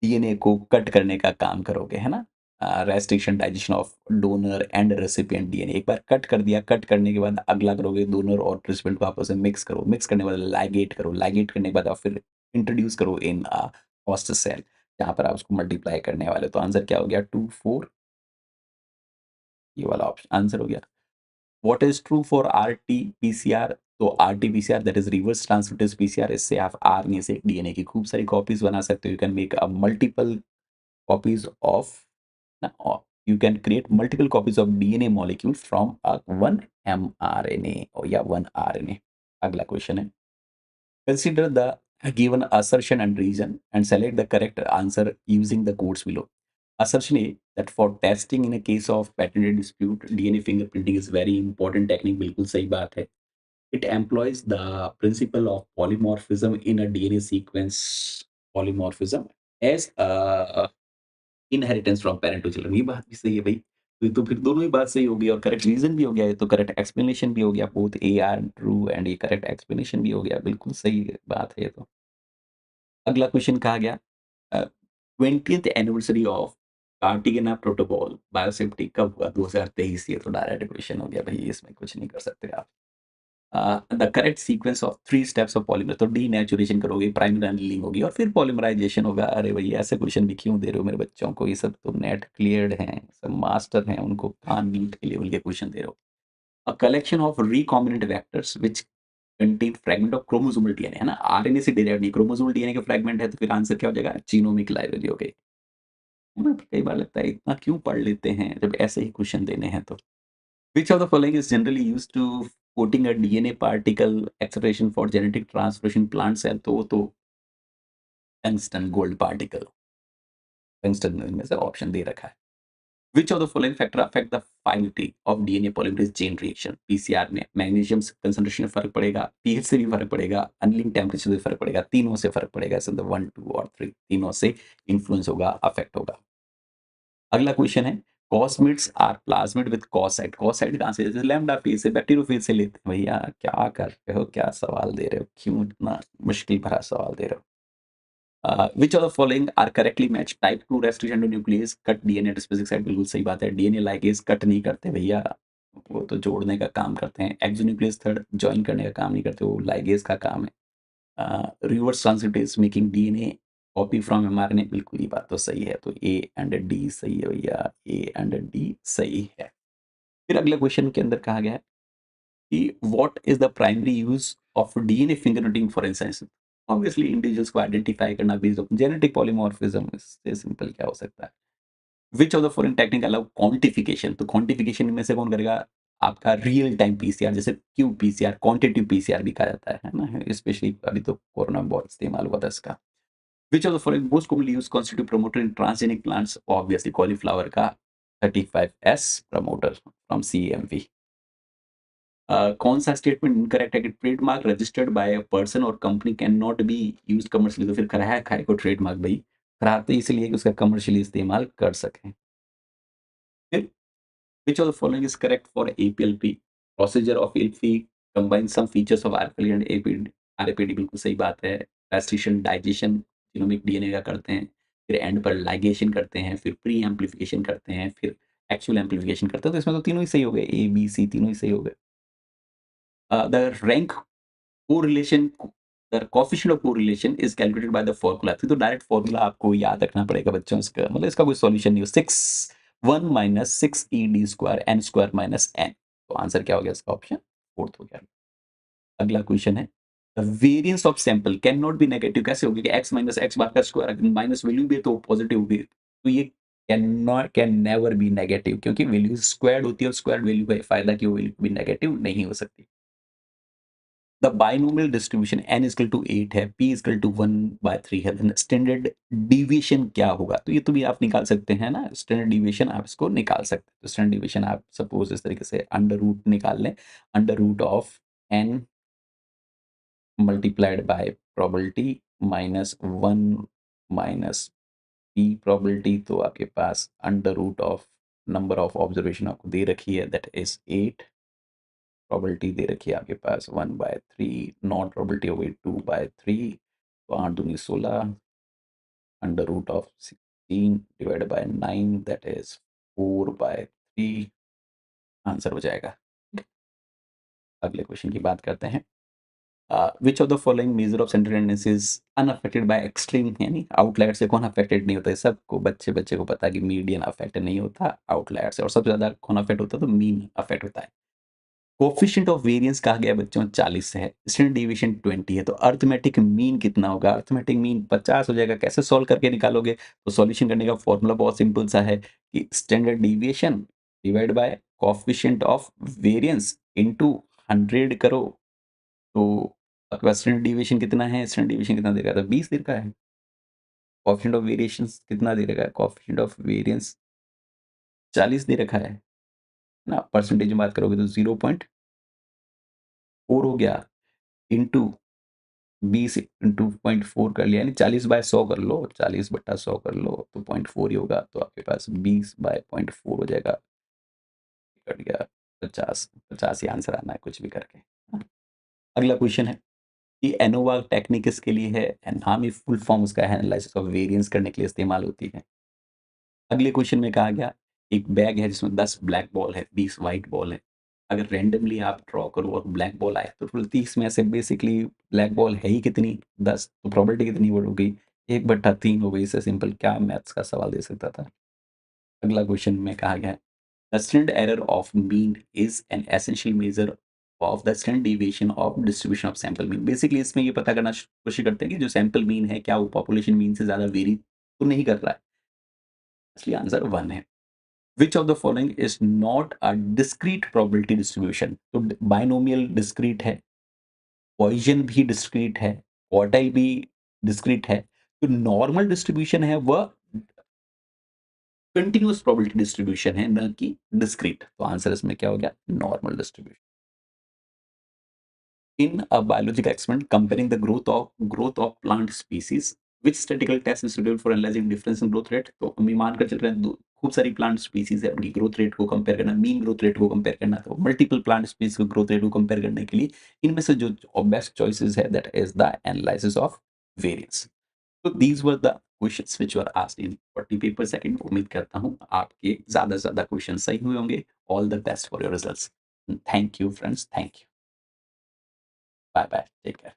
डीएनए को कट करने का काम करोगे, है ना? Restriction digestion of donor and recipient DNA एक बार कट कर दिया, कट करने के बाद अगला करोगे डोनर और रेसिपिएंट को आपस में मिक्स करो, मिक्स करने के बाद लाइगेट करो, लाइगेट करने के बाद आप फिर इंट्रोड्यूस करो इन होस्ट सेल जहाँ पर आप उसको मल्टीप्लाई करने वाले हो। तो आंसर क्या हो गया? 2, 4 ये वाला ऑप्शन आंसर हो गया। What is true for RT PCR? तो RT PCR that is reverse transcriptase PCR, इससे आप आरएनए से डीएनए की खूब सारी कॉपीज़ बना सकते हो। You can make a multiple copies of or you can create multiple copies of DNA molecule from a one mRNA or या one RNA। अगला क्वेश्चन है consider the given assertion and reason and select the correct answer using the codes below। assertion A that for testing in a case of patented dispute DNA fingerprinting is very important technique, बिल्कुल सही बात है। It employs the principle of polymorphism in a DNA sequence polymorphism as a inheritance from parent to children, ये बात भी सही है भाई। ये तो फिर दोनों ही बात सही होगी और करेक्ट रीज़न भी हो गया, ये तो करेक्ट एक्सप्लेनेशन भी हो गया, both A are true and ये करेक्ट एक्सप्लेनेशन भी हो गया, बिल्कुल सही बात है ये तो। अगला क्वेश्चन कहा गया 20th anniversary of Cartagena protocol biosafety कब हुआ? 2023। ये तो डायरेक्ट क्वेश्चन हो गया भई, इसमें कुछ नहीं कर सकते आप। The correct sequence of 3 steps of polymer, तो डीनेचुरेशन करोगे, प्राइमरी अनलीविंग होगी और फिर पॉलीमराइज़ेशन होगा। अरे भई ऐसे क्वेश्चन भी क्यों दे रहे हो मेरे बच्चों को? ये सब तो नेट क्लियर्ड हैं, सब मास्टर हैं, उनको कहाँ नीट के लेवल के क्वेश्चन दे रहे हो। A collection of recombinant vectors which contain fragment of chromosomal DNA, है ना? आरएनए से डिराइव्ड नहीं, क्रोमोसोमल डीएनए का फ्रैगमेंट है तो फिर आंसर क्या हो जाएगा? जीनोमिक लाइब्रेरी हो गई। है ना? तो कई बार लगता है इतना क्यों पढ़ लेते हैं जब ऐसे ही क्वेश्चन देने हैं तो। Which of the following is generally used to coating a DNA particle acceleration for genetic transformation plant cell? तो टंगस्टन गोल्ड पार्टिकल, टंगस्टन इनमें से ऑप्शन दे रखा है। Which of the following factor affect the finality of DNA polymerase chain reaction? PCR में magnesium concentration में फर्क पड़ेगा, pH से भी फर्क पड़ेगा, अनलिंक टेम्परेचर से फर्क पड़ेगा, तीनों से फर्क पड़ेगा। सो द 1, 2 और 3 तीनों से इन्फ्लुएंस होगा, अफेक्ट होगा। अगला क्वेश्चन है कॉस्मिड्स आर प्लाज्मिड विद कॉसाइट। कॉसाइट कहाँ से? जैसे लैम्डा फेज से, बैक्टीरियोफेज से लेते हैं। भैया क्या कर रहे हो? क्या सवाल दे रहे हो? क्यों इतना मुश्किल भरा सवाल दे रहे हो? Which of the following are correctly match? Type 2 restriction to nucleus cut DNA at specific site. बिल्कुल सही बात है, डीएनए लाइगेज कट नहीं करते भैया, वो तो जोड़ने का काम करते हैं। एक्सोन्यूक्लियस थर्ड जॉइन करने का काम नहीं करते, वो लाइगेज का काम है। Reverse transcriptase making DNA copy from mRNA. बिल्कुल ये बात तो सही है, तो ए एंड डी सही है भैया, ए एंड डी सही है। फिर अगले क्वेश्चन के अंदर कहा गया है कि what is the primary use of DNA fingerprinting forensics? Obviously individuals को आइडेंटिफाई करना बेस्ड ऑन जेनेटिक पॉलीमॉर्फिज्म, इससे सिंपल क्या हो सकता है? Which of the following technique allow quantification? तो क्वांटिफिकेशन में से कौन करेगा? आपका रियल टाइम पीसीआर, जैसे क्यूपीसीआर, क्वांटिटेटिव पीसीआर भी कहा जाता है ना? स्पेशली अभी तो कोरोना में बहुत इस्तेमाल हुआ था इसका। Which of the following most commonly used constitutive promoter in transgenic plants? Obviously cauliflower का 35S promoter from CMV। कौन सा स्टेटमेंट इनकरेक्ट है कि trademark registered by a person और company can not be used commercially? तो फिर कराया खाए को ट्रेडमार्क भाई, कराते इसलिए कि उसका कमर्शियली इस्तेमाल कर सकें। फिर which of the following is correct for APLP? Procedure of ALP combines some features of RFLE and APD। RAPD बिल्कुल सही बात है। ट्रांसलेशन, डाइजेशन जीनोमिक डीएनए का करते हैं, फिर एंड पर लाइगेशन करते हैं, फिर प्री एम्प्लीफिकेशन करते हैं, फिर एक्चुअल एम्प्लीफिकेशन करते हैं। तो इसमें तो तीनों ही सही हो गए, ए, बी, सी तीनों ही सही हो गए। The rank correlation, the coefficient of correlation is calculated by the formula. तो डायरेक्ट फार्मूला आपको याद रखना पड़ेगा बच्चों, इसका मतलब इसका कोई सॉल्यूशन नहीं हो। 6 1 minus 6 E D square N square minus N. तो आंसर क्या हो गया इसका? ऑप्शन फोर्थ हो गया। अगला क्वेश्चन है the variance of sample can not B negative. कैसे होगी कि एक्स माइनस एक्स बार का स्क्वायर, अगर माइनस वैल्यू भी है तो पॉजिटिव होगी, तो ये कैन नेवर बी नेगेटिव, क्योंकि वैल्यू स्क्वायर्ड होती है और स्क्वायर्ड वैल्यू का फायदा कि वो वैल्यू भी नेगेटिव नहीं हो सकती। The binomial distribution n equal to 8 है, p इक्वल टू 1/3 है, देन स्टैंडर्ड डिविएशन क्या होगा? तो ये तो भी आप निकाल सकते हैं ना, स्टैंडर्ड डिविएशन आप इसको निकाल सकते हैं। तो स्टैंडर्ड डिविएशन आप सपोज इस तरीके से अंडर रूट निकाल लें, under root of n multiplied by probability minus 1 minus p probability, तो आपके पास under root of number of observation आपको दे रखी है, दैट इज 8। प्रोबेबिलिटी दे रखी है आपके पास 1/3, नॉट प्रोबेबिलिटी हो गई 2/3, तो 8 दूनी 16, under root of 16 divided by 9 that is 4/3, answer हो जाएगा। अगले क्वेश्चन की बात करते हैं। Which of the following measure of central tendency is unaffected by extreme, यानी आउटलायर से कौन अफेक्टेड नहीं होता है? सबको बच्चे बच्चे को पता है कि मीडियन अफेक्ट नहीं होता आउटलायर से, और सबसे ज्यादा कौन अफेक्ट होता है? तो मीन अफेक्ट होता है। कोएफिशिएंट ऑफ वेरिएंस कहा गया बच्चों 40 है, स्टैंडर्ड डेविएशन 20 है, तो अरिथमेटिक मीन कितना होगा? अरिथमेटिक मीन 50 हो जाएगा। कैसे सॉल्व करके निकालोगे? तो सॉल्यूशन करने का फॉर्मूला बहुत सिंपल सा है कि standard deviation divide by coefficient of variance into 100 करो, तो आपके पास स्टैंडर्ड डेविएशन कितना है? स्टैंडर्ड डेविएशन कितना दे रखा है? तो 20 दे रखा है। कोएफिशिएंट ऑफ वेरिएशंस कितना दे रखा है? कोएफिशिएंट ऑफ वेरिएंस 40 दे रखा है ना। परसेंटेज में बात करोगे तो 0.4 हो गया, इनटू 20 इंटू 0.4 कर लिया, यानी 40/100 कर लो, 40/100 कर लो तो 0.4 ही होगा, तो आपके पास 20/0.4 हो जाएगा। कट गया 50, 50 ही आंसर आना है कुछ भी करके। हाँ, अगला क्वेश्चन है कि एनोवा टेक्निक किसके लिए है? एंड हाँ, में फुल फॉर्म उसका है एनालिसिस ऑफ वेरिएंस करने के लिए इस्तेमाल होती है। अगले क्वेश्चन में कहा गया एक बैग है जिसमें 10 ब्लैक बॉल है, 20 व्हाइट बॉल है। अगर रैंडमली आप ड्रॉ करो और ब्लैक बॉल आए तो टोटल 30 में से बेसिकली ब्लैक बॉल है ही कितनी? 10, तो प्रोबेबिलिटी कितनी हो गई? 1/3 हो गई। इससे सिंपल क्या मैथ्स का सवाल दे सकता था। अगला क्वेश्चन में कहा गया है the standard error of mean is an essential measure of the standard deviation of distribution of sample mean. Basically इसमें ये पता करना कोशिश करते हैं कि जो सैंपल मीन है क्या वो पॉपुलेशन मीन से ज्यादा वेरी तो नहीं कर रहा है। इसलिए आंसर 1 है। Which of the following is not a discrete probability distribution? तो बाइनोमियल डिस्क्रीट है, पॉइजन भी डिस्क्रीट है, क्वार्टाइल भी डिस्क्रीट है। तो नॉर्मल डिस्ट्रीब्यूशन है वह कंटिन्यूअस प्रोबेबिलिटी डिस्ट्रीब्यूशन है, न कि डिस्क्रीट। तो आंसर इसमें क्या हो गया? Normal distribution. In a biological experiment comparing the growth of plant species, which statistical test is suitable for analyzing difference in growth rate? तो हम ये मानकर चल रहे हैं खूब सारी प्लांट स्पीसीज है, उनकी ग्रोथ रेट को कंपेयर करना, मीन ग्रोथ रेट को कंपेयर करना। तो मल्टीपल प्लांट स्पीसीज को ग्रोथ रेट को कंपेयर करने के लिए इनमें से जो बेस्ट चॉइसेस है that is the analysis of variance. तो these were the questions which were asked in 40 paper second. उम्मीद करता हूँ आपके ज्यादा से ज्यादा क्वेश्चन सही हुए होंगे। All the best for your results. Thank you friends, thank you. Bye bye, take care.